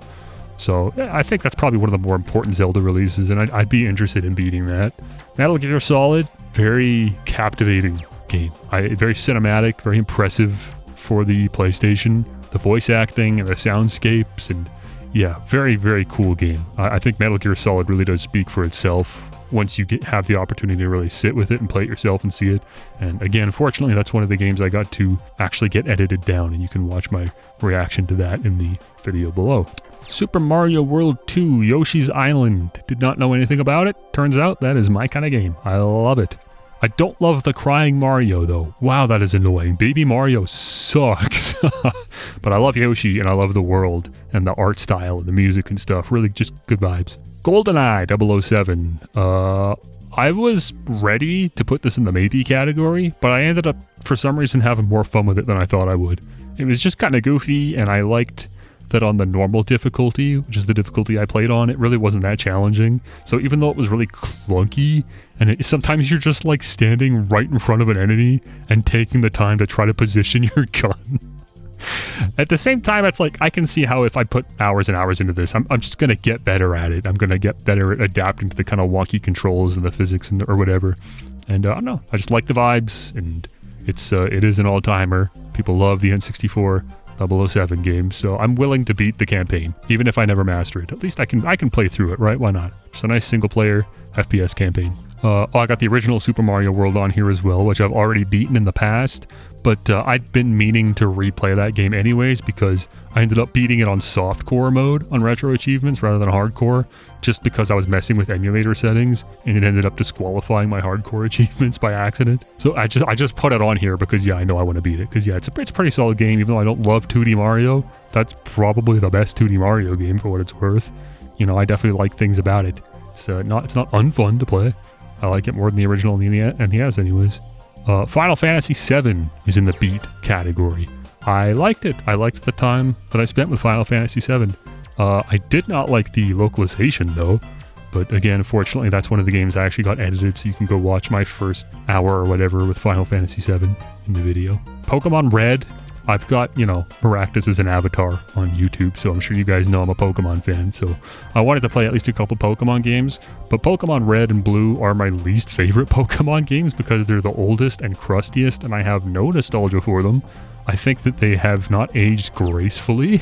So yeah, I think that's probably one of the more important Zelda releases, and I'd be interested in beating that. Metal Gear Solid, very captivating game. Very cinematic, very impressive for the PlayStation. The voice acting and the soundscapes, and yeah, very, very cool game. I think Metal Gear Solid really does speak for itself once you have the opportunity to really sit with it and play it yourself and see it. And again, fortunately, that's one of the games I got to actually get edited down, and you can watch my reaction to that in the video below. Super Mario World 2 Yoshi's Island. Did not know anything about it. Turns out that is my kind of game. I love it. I don't love the crying Mario though. Wow, that is annoying. Baby Mario sucks. But I love Yoshi and I love the world and the art style and the music and stuff. Really just good vibes. GoldenEye 007. I was ready to put this in the maybe category, but I ended up for some reason having more fun with it than I thought I would. It was just kind of goofy, and I liked that on the normal difficulty, which is the difficulty I played on, it really wasn't that challenging. So even though it was really clunky, and sometimes you're just like standing right in front of an enemy and taking the time to try to position your gun. At the same time, it's like, I can see how if I put hours and hours into this, I'm just going to get better at it. I'm going to get better at adapting to the kind of wonky controls and the physics and or whatever. And I don't know, I just like the vibes, and it is an all-timer. People love the N64 007 game, so I'm willing to beat the campaign, even if I never master it. At least I can play through it, right? Why not? Just a nice single-player FPS campaign. I got the original Super Mario World on here as well, which I've already beaten in the past, but I'd been meaning to replay that game anyways because I ended up beating it on softcore mode on Retro Achievements rather than hardcore, just because I was messing with emulator settings, and it ended up disqualifying my hardcore achievements by accident. So I just put it on here because, yeah, I know I want to beat it, because, yeah, it's a pretty solid game. Even though I don't love 2D Mario, that's probably the best 2D Mario game for what it's worth. You know, I definitely like things about it. It's not unfun to play. I like it more than the original NES anyways. Final Fantasy VII is in the beat category. I liked it. I liked the time that I spent with Final Fantasy VII. I did not like the localization though, but again, fortunately, that's one of the games I actually got edited, so you can go watch my first hour or whatever with Final Fantasy VII in the video. Pokemon Red. I've got, Maractus as an avatar on YouTube, so I'm sure you guys know I'm a Pokemon fan, so I wanted to play at least a couple Pokemon games, but Pokemon Red and Blue are my least favorite Pokemon games because they're the oldest and crustiest, and I have no nostalgia for them. I think that they have not aged gracefully,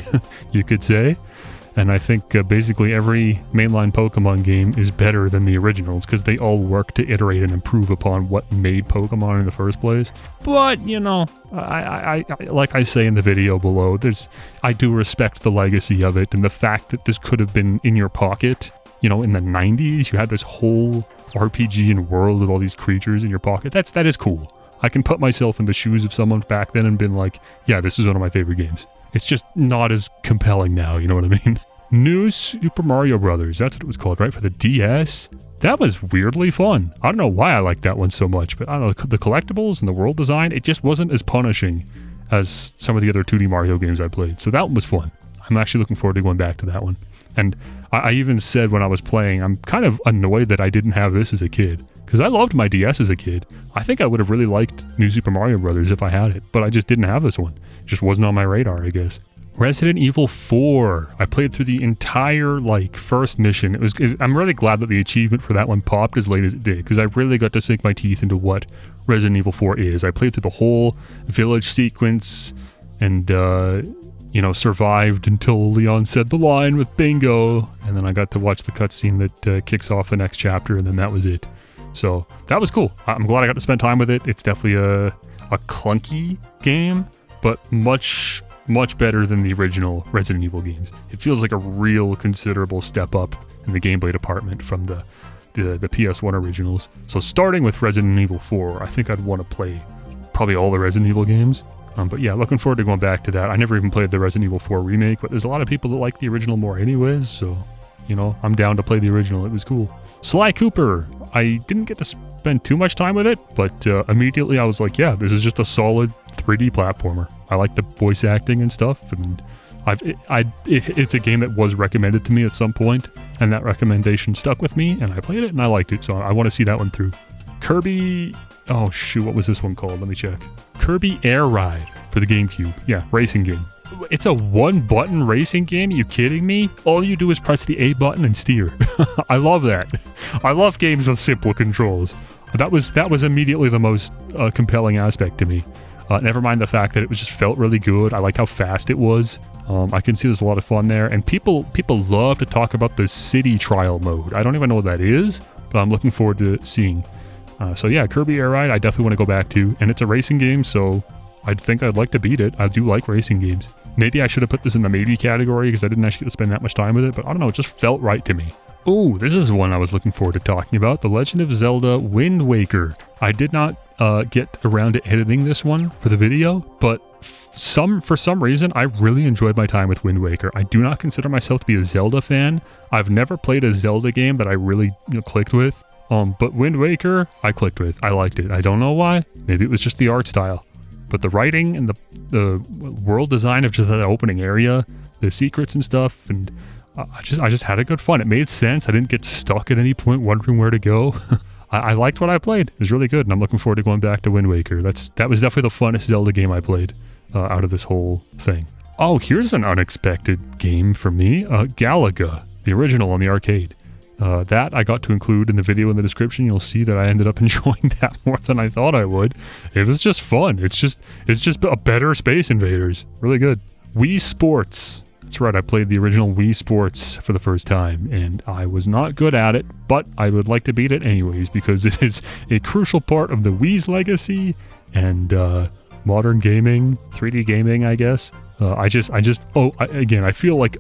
you could say. And I think basically every mainline Pokemon game is better than the originals because they all work to iterate and improve upon what made Pokemon in the first place. But, I like I say in the video below, I do respect the legacy of it and the fact that this could have been in your pocket. In the 90s, you had this whole RPG and world with all these creatures in your pocket. That is cool. I can put myself in the shoes of someone back then and been like, yeah, this is one of my favorite games. It's just not as compelling now, you know what I mean? New Super Mario Brothers, that's what it was called, right? For the DS? That was weirdly fun. I don't know why I liked that one so much, but I don't know, the collectibles and the world design, it just wasn't as punishing as some of the other 2D Mario games I played. So that one was fun. I'm actually looking forward to going back to that one. And I even said when I was playing, I'm kind of annoyed that I didn't have this as a kid, because I loved my DS as a kid. I think I would have really liked New Super Mario Brothers if I had it, but I just didn't have this one. It just wasn't on my radar, I guess. Resident Evil 4. I played through the entire, first mission. I'm really glad that the achievement for that one popped as late as it did, because I really got to sink my teeth into what Resident Evil 4 is. I played through the whole village sequence and, survived until Leon said the line with bingo, and then I got to watch the cutscene that kicks off the next chapter, and then that was it. So that was cool. I'm glad I got to spend time with it. It's definitely a clunky game, but much better than the original Resident Evil games. It feels like a real considerable step up in the gameplay department from the PS1 originals. So starting with Resident Evil 4, I think I'd want to play probably all the Resident Evil games. But yeah, looking forward to going back to that. I never even played the Resident Evil 4 remake, but there's a lot of people that like the original more anyways, so, I'm down to play the original. It was cool. Sly Cooper. I didn't get to spend too much time with it, but immediately I was like, yeah, this is just a solid 3D platformer. I like the voice acting and stuff, and it's a game that was recommended to me at some point, and that recommendation stuck with me, and I played it and I liked it, so I want to see that one through. Kirby, oh shoot, what was this one called? Let me check. Kirby Air Ride for the GameCube. Yeah, racing game. It's a one-button racing game? Are you kidding me? All you do is press the A button and steer. I love that. I love games with simple controls. That was immediately the most compelling aspect to me. Never mind the fact that it just felt really good. I liked how fast it was. I can see there's a lot of fun there. And people love to talk about the city trial mode. I don't even know what that is, but I'm looking forward to seeing. So yeah, Kirby Air Ride, I definitely want to go back to. And it's a racing game, so I think I'd like to beat it. I do like racing games. Maybe I should have put this in the maybe category because I didn't actually get to spend that much time with it, but I don't know, it just felt right to me. Oh, this is one I was looking forward to talking about. The Legend of Zelda Wind Waker. I did not get around to editing this one for the video, but for some reason, I really enjoyed my time with Wind Waker. I do not consider myself to be a Zelda fan. I've never played a Zelda game that I really clicked with. But Wind Waker, I clicked with. I liked it. I don't know why. Maybe it was just the art style. But the writing and the world design of just that opening area, the secrets and stuff, and I just had a good fun. It made sense. I didn't get stuck at any point wondering where to go. I liked what I played. It was really good, and I'm looking forward to going back to Wind Waker. That was definitely the funnest Zelda game I played out of this whole thing. Oh, here's an unexpected game for me. Galaga, the original on the arcade. That I got to include in the video in the description. You'll see that I ended up enjoying that more than I thought I would. It was just fun. It's just a better Space Invaders. Really good. Wii Sports. That's right, I played the original Wii Sports for the first time, and I was not good at it, but I would like to beat it anyways, because it is a crucial part of the Wii's legacy, and modern gaming, 3D gaming, I guess. Again, I feel like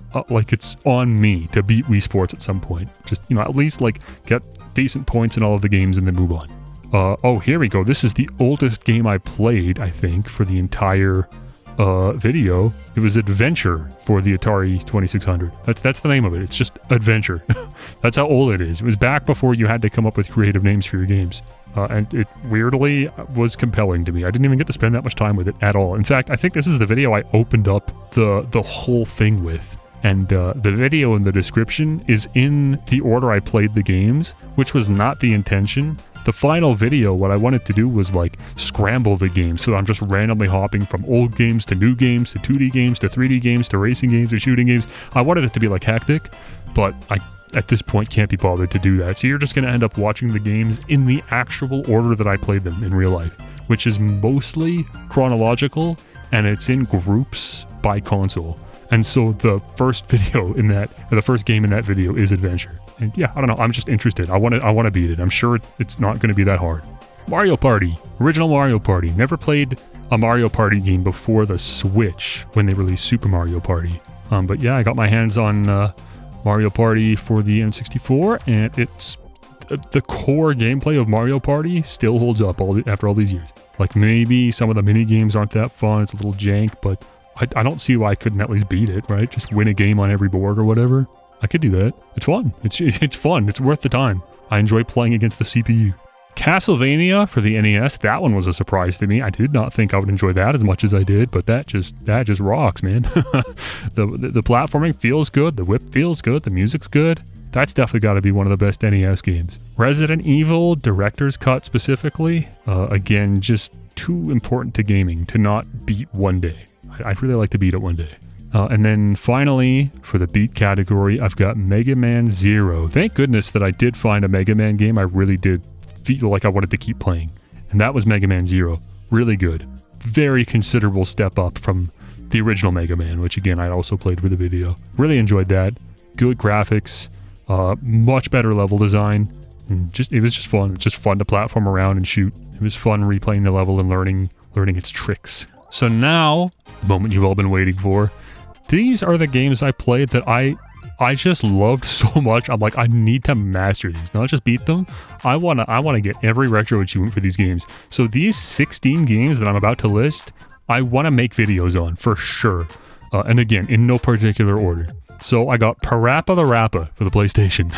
it's on me to beat Wii Sports at some point. Just, at least, get decent points in all of the games and then move on. Oh, here we go. This is the oldest game I played, I think, for the entire video. It was Adventure for the Atari 2600. That's the name of it. It's just Adventure. That's how old it is. It was back before you had to come up with creative names for your games. And it weirdly was compelling to me. I didn't even get to spend that much time with it at all. In fact, I think this is the video I opened up the whole thing with. And the video in the description is in the order I played the games, which was not the intention. The final video, what I wanted to do was scramble the game, so I'm just randomly hopping from old games to new games to 2D games to 3D games to racing games to shooting games. I wanted it to be hectic, but I at this point can't be bothered to do that. So you're just going to end up watching the games in the actual order that I played them in real life, which is mostly chronological, and it's in groups by console. And so the first video in that, or the first game in that video is Adventure. And yeah, I don't know, I'm just interested. I want to beat it. I'm sure it's not going to be that hard. Mario Party, original Mario Party. Never played a Mario Party game before the Switch when they released Super Mario Party. But yeah, I got my hands on Mario Party for the N64, and it's the core gameplay of Mario Party still holds up after all these years. Maybe some of the mini games aren't that fun. It's a little jank, but I don't see why I couldn't at least beat it, right? Just win a game on every board or whatever. I could do that. It's fun. It's fun. It's worth the time. I enjoy playing against the CPU. Castlevania for the NES, that one was a surprise to me. I did not think I would enjoy that as much as I did, but that just rocks, man. The platforming feels good. The whip feels good. The music's good. That's definitely got to be one of the best NES games. Resident Evil Director's Cut specifically, again, just too important to gaming to not beat one day. I'd really like to beat it one day. And then finally, for the beat category, I've got Mega Man Zero. Thank goodness that I did find a Mega Man game I really did feel like I wanted to keep playing. And that was Mega Man Zero. Really good. Very considerable step up from the original Mega Man, which again, I also played for the video. Really enjoyed that. Good graphics, much better level design. And it was just fun. It's just fun to platform around and shoot. It was fun replaying the level and learning its tricks. So now, the moment you've all been waiting for, these are the games I played that I just loved so much. I'm I need to master these, not just beat them. I wanna get every retro achievement for these games. So these 16 games that I'm about to list, I want to make videos on for sure. And again, in no particular order. So I got Parappa the Rappa for the PlayStation.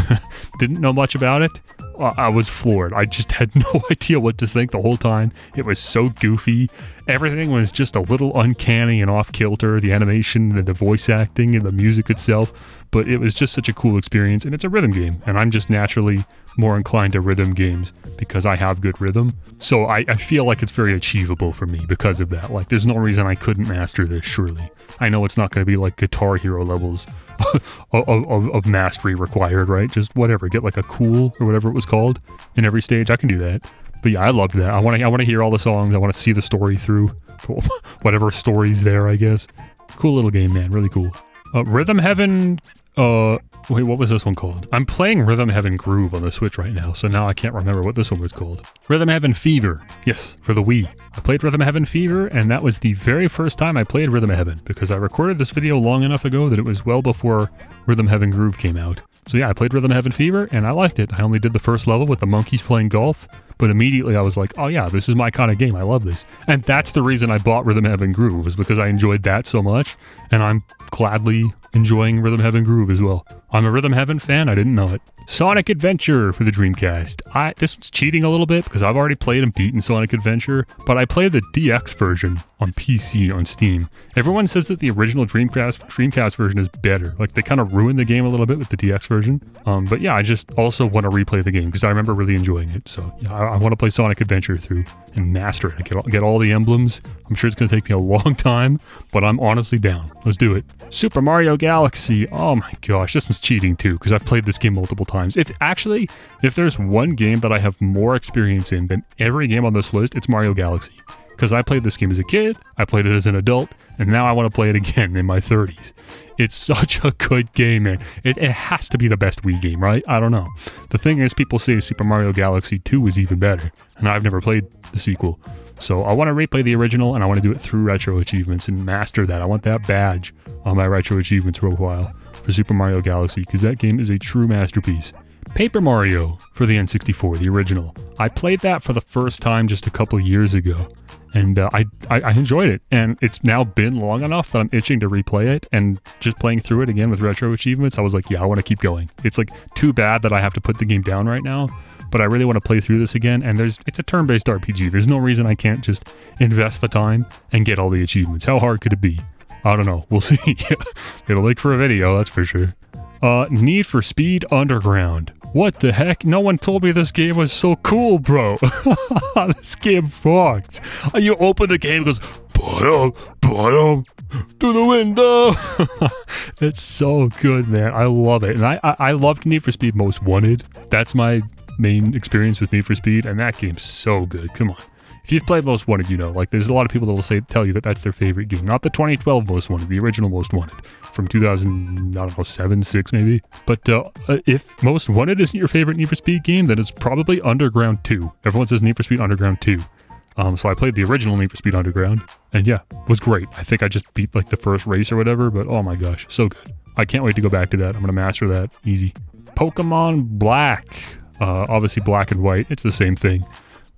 Didn't know much about it. I was floored. I just had no idea what to think the whole time. It was so goofy. Everything was just a little uncanny and off-kilter. The animation and the voice acting and the music itself. But it was just such a cool experience, and it's a rhythm game. And I'm just naturally more inclined to rhythm games because I have good rhythm. So I feel like it's very achievable for me because of that. There's no reason I couldn't master this, surely. I know it's not going to be Guitar Hero levels of mastery required, right? Just whatever, get a cool or whatever it was called in every stage. I can do that. But yeah, I loved that. I want to hear all the songs. I want to see the story through. Whatever story's there, I guess. Cool little game, man. Really cool. Rhythm Heaven... wait, what was this one called? I'm playing Rhythm Heaven Groove on the Switch right now, so now I can't remember what this one was called. Rhythm Heaven Fever. Yes, for the Wii. I played Rhythm Heaven Fever, and that was the very first time I played Rhythm Heaven, because I recorded this video long enough ago that it was well before Rhythm Heaven Groove came out. So yeah, I played Rhythm Heaven Fever, and I liked it. I only did the first level with the monkeys playing golf, but immediately I was like, oh yeah, this is my kind of game. I love this. And that's the reason I bought Rhythm Heaven Groove, was because I enjoyed that so much, and I'm gladly enjoying Rhythm Heaven Groove as well. I'm a Rhythm Heaven fan, I didn't know it. Sonic Adventure for the Dreamcast. This one's cheating a little bit because I've already played and beaten Sonic Adventure, but I played the DX version on PC on Steam. Everyone says that the original Dreamcast version is better. Like, they kind of ruined the game a little bit with the DX version. But yeah, I just also want to replay the game because I remember really enjoying it. So yeah, I want to play Sonic Adventure through and master it. Get all the emblems. I'm sure it's going to take me a long time, but I'm honestly down. Let's do it. Super Mario Galaxy. Oh my gosh, this one's cheating too because I've played this game multiple times. If there's one game that I have more experience in than every game on this list, it's Mario Galaxy. Because I played this game as a kid, I played it as an adult, and now I want to play it again in my 30s. It's such a good game, man. It has to be the best Wii game, right? I don't know. The thing is, people say Super Mario Galaxy 2 is even better, and I've never played the sequel. So I want to replay the original, and I want to do it through Retro Achievements and master that. I want that badge on my Retro Achievements profile for Super Mario Galaxy, because that game is a true masterpiece. Paper Mario for the N64, the original. I played that for the first time just a couple years ago, and I enjoyed it, and it's now been long enough that I'm itching to replay it, and just playing through it again with Retro Achievements, I was like, yeah, I want to keep going. It's like too bad that I have to put the game down right now, but I really want to play through this again, and it's a turn-based RPG. There's no reason I can't just invest the time and get all the achievements. How hard could it be? I don't know. We'll see. It'll make for a video, that's for sure. Need for Speed Underground. What the heck? No one told me this game was so cool, bro. This game rocks. You open the game, it goes, to the window. It's so good, man. I love it. And I loved Need for Speed Most Wanted. That's my main experience with Need for Speed, and that game's so good. Come on. If you've played Most Wanted, you know, like, there's a lot of people that will tell you that that's their favorite game. Not the 2012 Most Wanted, the original Most Wanted from 2007, 6 maybe. But if Most Wanted isn't your favorite Need for Speed game, then it's probably Underground 2. Everyone says Need for Speed Underground 2. So I played the original Need for Speed Underground, and yeah, it was great. I think I just beat like the first race or whatever, but oh my gosh, so good. I can't wait to go back to that. I'm gonna master that easy. Pokemon Black. Obviously Black and White, it's the same thing.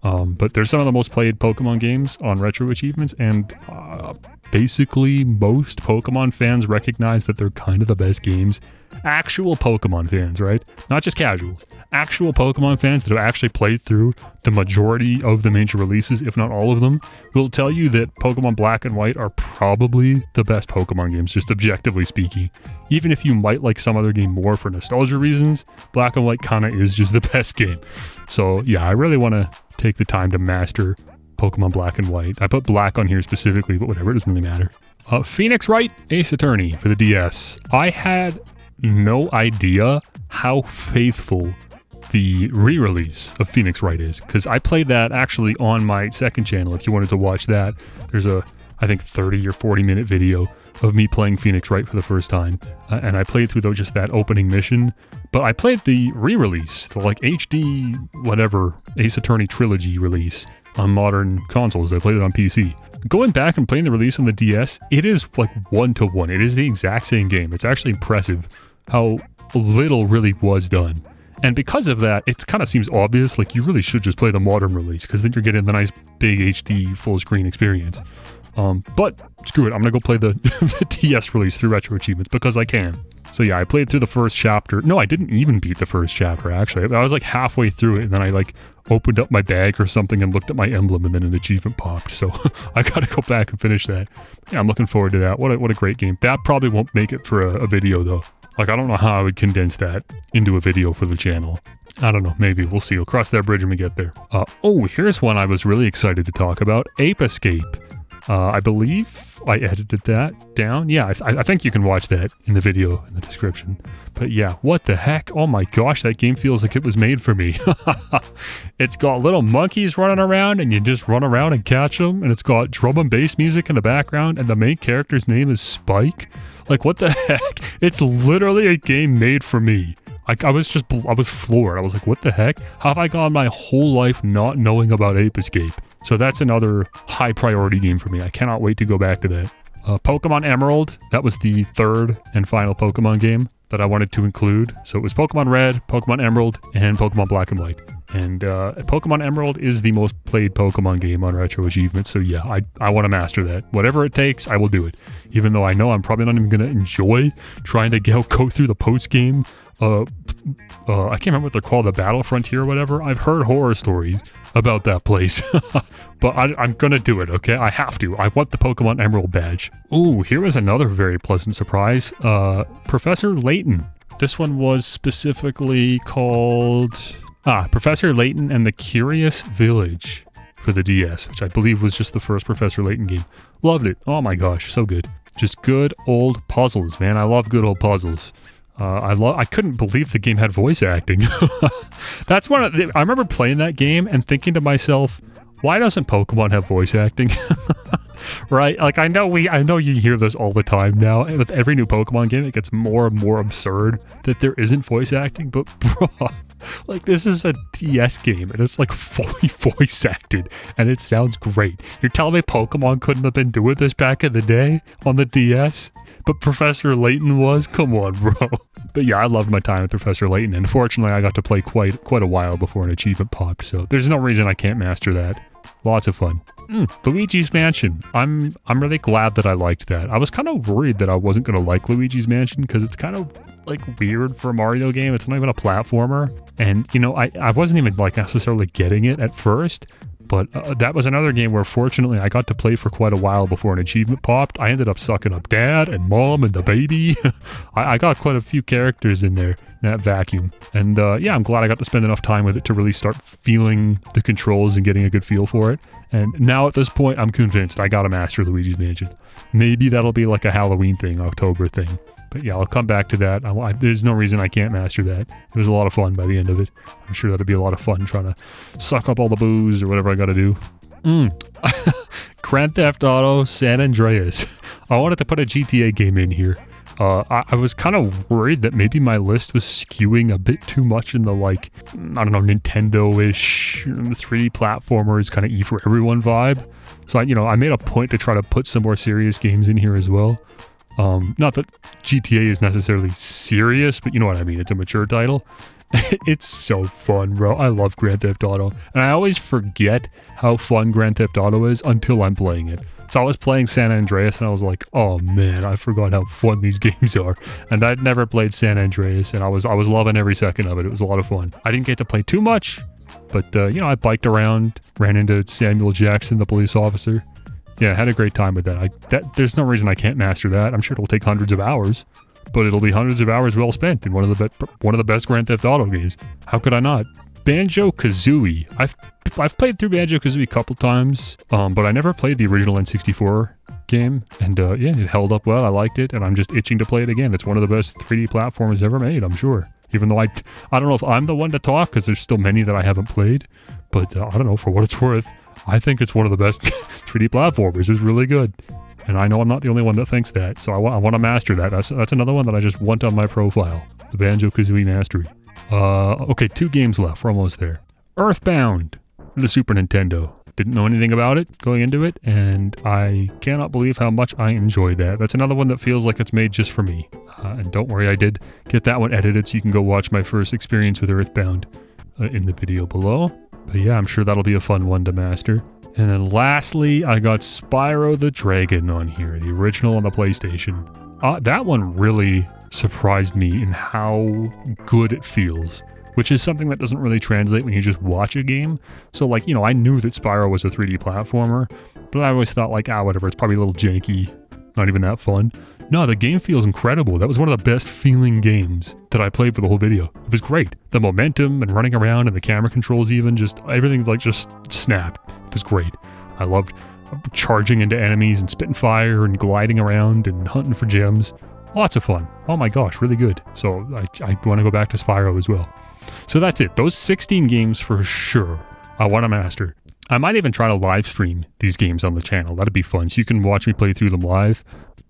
But they're some of the most played Pokemon games on Retro Achievements, and basically most Pokemon fans recognize that they're kind of the best games. Actual Pokemon fans, right? Not just casuals. Actual Pokemon fans that have actually played through the majority of the major releases, if not all of them, will tell you that Pokemon Black and White are probably the best Pokemon games, just objectively speaking. Even if you might like some other game more for nostalgia reasons, Black and White kind of is just the best game. So yeah, I really want to take the time to master Pokemon Black and White. I put Black on here specifically, but whatever, it doesn't really matter. Phoenix Wright Ace Attorney for the DS. I had no idea how faithful the re-release of Phoenix Wright is, because I played that actually on my second channel. If you wanted to watch that, there's a, I think, 30 or 40 minute video of me playing Phoenix Wright for the first time, and I played through just that opening mission, but I played the re-release, the like HD whatever Ace Attorney trilogy release on modern consoles. I played it on PC. Going back and playing the release on the DS, it is like 1-to-1. It is the exact same game. It's actually impressive how little really was done. And because of that, it kind of seems obvious, like you really should just play the modern release, because then you're getting the nice big HD full screen experience. But screw it, I'm gonna go play the, the DS release through Retro Achievements because I can. So yeah, I played through the first chapter. No, I didn't even beat the first chapter, actually. I was like halfway through it, and then I like opened up my bag or something and looked at my emblem, and then an achievement popped. So I gotta go back and finish that. Yeah, I'm looking forward to that. What a great game. That probably won't make it for a video though. Like, I don't know how I would condense that into a video for the channel. I don't know, maybe. We'll see. We'll cross that bridge when we get there. Oh, here's one I was really excited to talk about. Ape Escape. I believe I edited that down. Yeah, I think you can watch that in the video in the description. But yeah, what the heck? Oh my gosh, that game feels like it was made for me. It's got little monkeys running around, and you just run around and catch them. And it's got drum and bass music in the background, and the main character's name is Spike. Like, what the heck? It's literally a game made for me. I was floored. I was like, what the heck? How have I gone my whole life not knowing about Ape Escape? So that's another high priority game for me. I cannot wait to go back to that. Pokemon Emerald, that was the third and final Pokemon game that I wanted to include. So it was Pokemon Red, Pokemon Emerald, and Pokemon Black and White. And Pokemon Emerald is the most played Pokemon game on Retro Achievement, so yeah, I want to master that. Whatever it takes, I will do it. Even though I know I'm probably not even going to enjoy trying to go through the post-game. I can't remember what they're called, the Battle Frontier or whatever. I've heard horror stories about that place. But I'm gonna do it, okay? I have to. I want the Pokemon Emerald badge. Ooh, here was another very pleasant surprise. Professor Layton. This one was specifically called... Professor Layton and the Curious Village for the DS, which I believe was just the first Professor Layton game. Loved it. Oh my gosh, so good. Just good old puzzles, man. I love good old puzzles. I couldn't believe the game had voice acting. That's one of I remember playing that game and thinking to myself, why doesn't Pokemon have voice acting? Right? Like, I know you hear this all the time now, and with every new Pokemon game, it gets more and more absurd that there isn't voice acting, but bro, like, this is a DS game, and it's like fully voice acted, and it sounds great. You're telling me Pokemon couldn't have been doing this back in the day on the DS? But Professor Layton was? Come on, bro. But yeah, I loved my time with Professor Layton, and fortunately I got to play quite a while before an achievement popped, so there's no reason I can't master that. Lots of fun. Luigi's Mansion. I'm really glad that I liked that. I was kind of worried that I wasn't going to like Luigi's Mansion because it's kind of like weird for a Mario game. It's not even a platformer. And, you know, I wasn't even like necessarily getting it at first. But that was another game where fortunately I got to play for quite a while before an achievement popped. I ended up sucking up Dad and Mom and the baby. I got quite a few characters in there in that vacuum. And yeah, I'm glad I got to spend enough time with it to really start feeling the controls and getting a good feel for it. And now at this point, I'm convinced I gotta master Luigi's Mansion. Maybe that'll be like a Halloween thing, October thing. But yeah, I'll come back to that. There's no reason I can't master that. It was a lot of fun by the end of it. I'm sure that'll be a lot of fun trying to suck up all the booze or whatever I gotta do. Grand Theft Auto San Andreas. I wanted to put a GTA game in here. I was kind of worried that maybe my list was skewing a bit too much in the, like, I don't know, Nintendo-ish, 3D platformers, kind of E for everyone vibe. So, I made a point to try to put some more serious games in here as well. Not that GTA is necessarily serious, but you know what I mean, it's a mature title. It's so fun, bro. I love Grand Theft Auto. And I always forget how fun Grand Theft Auto is until I'm playing it. So I was playing San Andreas and I was like, oh man, I forgot how fun these games are. And I'd never played San Andreas and I was loving every second of it. It was a lot of fun. I didn't get to play too much, but I biked around, ran into Samuel Jackson, the police officer. Yeah, I had a great time with that. There's no reason I can't master that. I'm sure it'll take hundreds of hours, but it'll be hundreds of hours well spent in one of the best Grand Theft Auto games. How could I not? Banjo-Kazooie. I've played through Banjo-Kazooie a couple times, but I never played the original N64 game, and yeah, it held up well. I liked it, and I'm just itching to play it again. It's one of the best 3D platformers ever made, I'm sure. Even though I don't know if I'm the one to talk, because there's still many that I haven't played, but I don't know, for what it's worth, I think it's one of the best 3D platformers. It's really good. And I know I'm not the only one that thinks that, so I want to master that. That's another one that I just want on my profile. The Banjo-Kazooie Mastery. Okay, 2 games left. We're almost there. Earthbound. The Super Nintendo. Didn't know anything about it going into it, and I cannot believe how much I enjoyed that. That's another one that feels like it's made just for me. And don't worry, I did get that one edited, so you can go watch my first experience with Earthbound in the video below. But yeah, I'm sure that'll be a fun one to master. And then lastly, I got Spyro the Dragon on here, the original on the PlayStation. That one really surprised me in how good it feels, which is something that doesn't really translate when you just watch a game. So like, I knew that Spyro was a 3D platformer, but I always thought like, whatever, it's probably a little janky, not even that fun. No, the game feels incredible. That was one of the best feeling games that I played for the whole video. It was great. The momentum and running around and the camera controls even, everything like just snapped. It was great. I loved charging into enemies and spitting fire and gliding around and hunting for gems. Lots of fun. Oh my gosh, really good. So I want to go back to Spyro as well. So that's it. Those 16 games for sure I want to master. I might even try to live stream these games on the channel. That'd be fun. So you can watch me play through them live.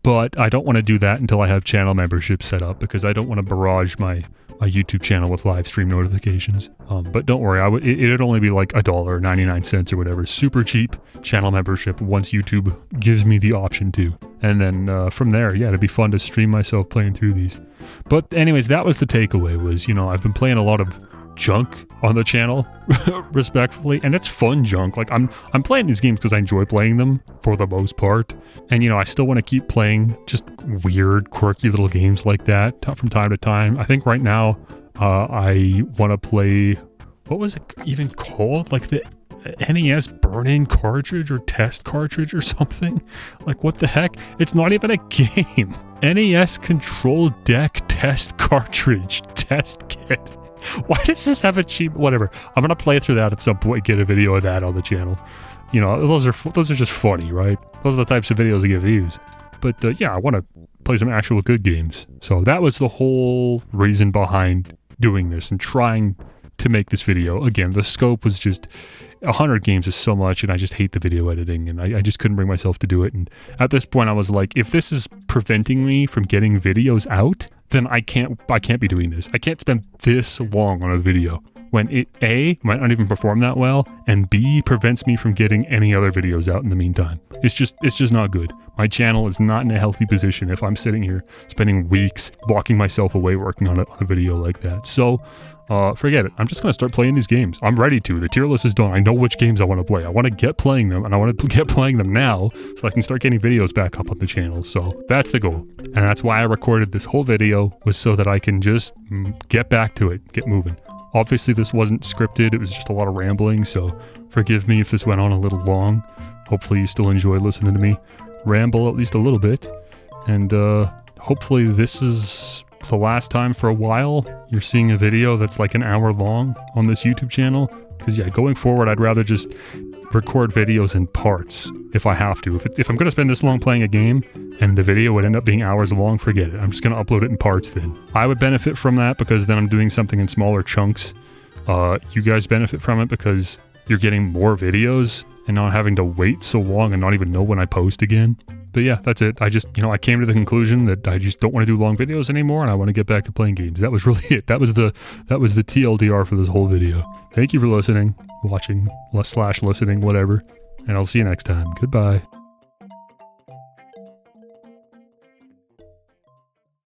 But I don't want to do that until I have channel membership set up because I don't want to barrage my YouTube channel with live stream notifications. But don't worry, it'd only be like $1.99 or whatever. Super cheap channel membership once YouTube gives me the option to. And then from there, yeah, it'd be fun to stream myself playing through these. But anyways, that was the takeaway was, I've been playing a lot of junk on the channel, respectfully, and it's fun junk. Like I'm playing these games because I enjoy playing them for the most part, and you know I still want to keep playing just weird, quirky little games like that from time to time. I think right now I want to play, what was it even called? Like the NES burn-in cartridge or test cartridge or something? Like what the heck? It's not even a game. NES Control Deck test cartridge test kit. Why does this have a cheap, whatever. I'm gonna play through that at some point, get a video of that on the channel. You know, those are just funny, right? Those are the types of videos that get views. But yeah, I want to play some actual good games. So that was the whole reason behind doing this and trying to make this video. Again, the scope was just 100 games is so much, and I just hate the video editing, and I just couldn't bring myself to do it. And at this point I was like, if this is preventing me from getting videos out, then I can't be doing this. I can't spend this long on a video when it A, might not even perform that well, and B, prevents me from getting any other videos out in the meantime. It's just not good. My channel is not in a healthy position if I'm sitting here spending weeks blocking myself away working on a video like that. So forget it. I'm just gonna start playing these games. I'm ready to. The tier list is done. I know which games I want to play. I want to get playing them, and I want to get playing them now so I can start getting videos back up on the channel. So that's the goal, and that's why I recorded this whole video, was so that I can just get back to it, get moving. Obviously this wasn't scripted, it was just a lot of rambling, so forgive me if this went on a little long. Hopefully you still enjoy listening to me ramble at least a little bit, and hopefully this is the last time for a while you're seeing a video that's like an hour long on this YouTube channel, because yeah, going forward I'd rather just record videos in parts if I have to. If I'm going to spend this long playing a game and the video would end up being hours long, forget it. I'm just going to upload it in parts then. I would benefit from that because then I'm doing something in smaller chunks. You guys benefit from it because you're getting more videos and not having to wait so long and not even know when I post again. But yeah, that's it. I just, you know, I came to the conclusion that I just don't want to do long videos anymore, and I want to get back to playing games. That was really it. That was the TLDR for this whole video. Thank you for listening, watching, /listening, whatever, and I'll see you next time. Goodbye.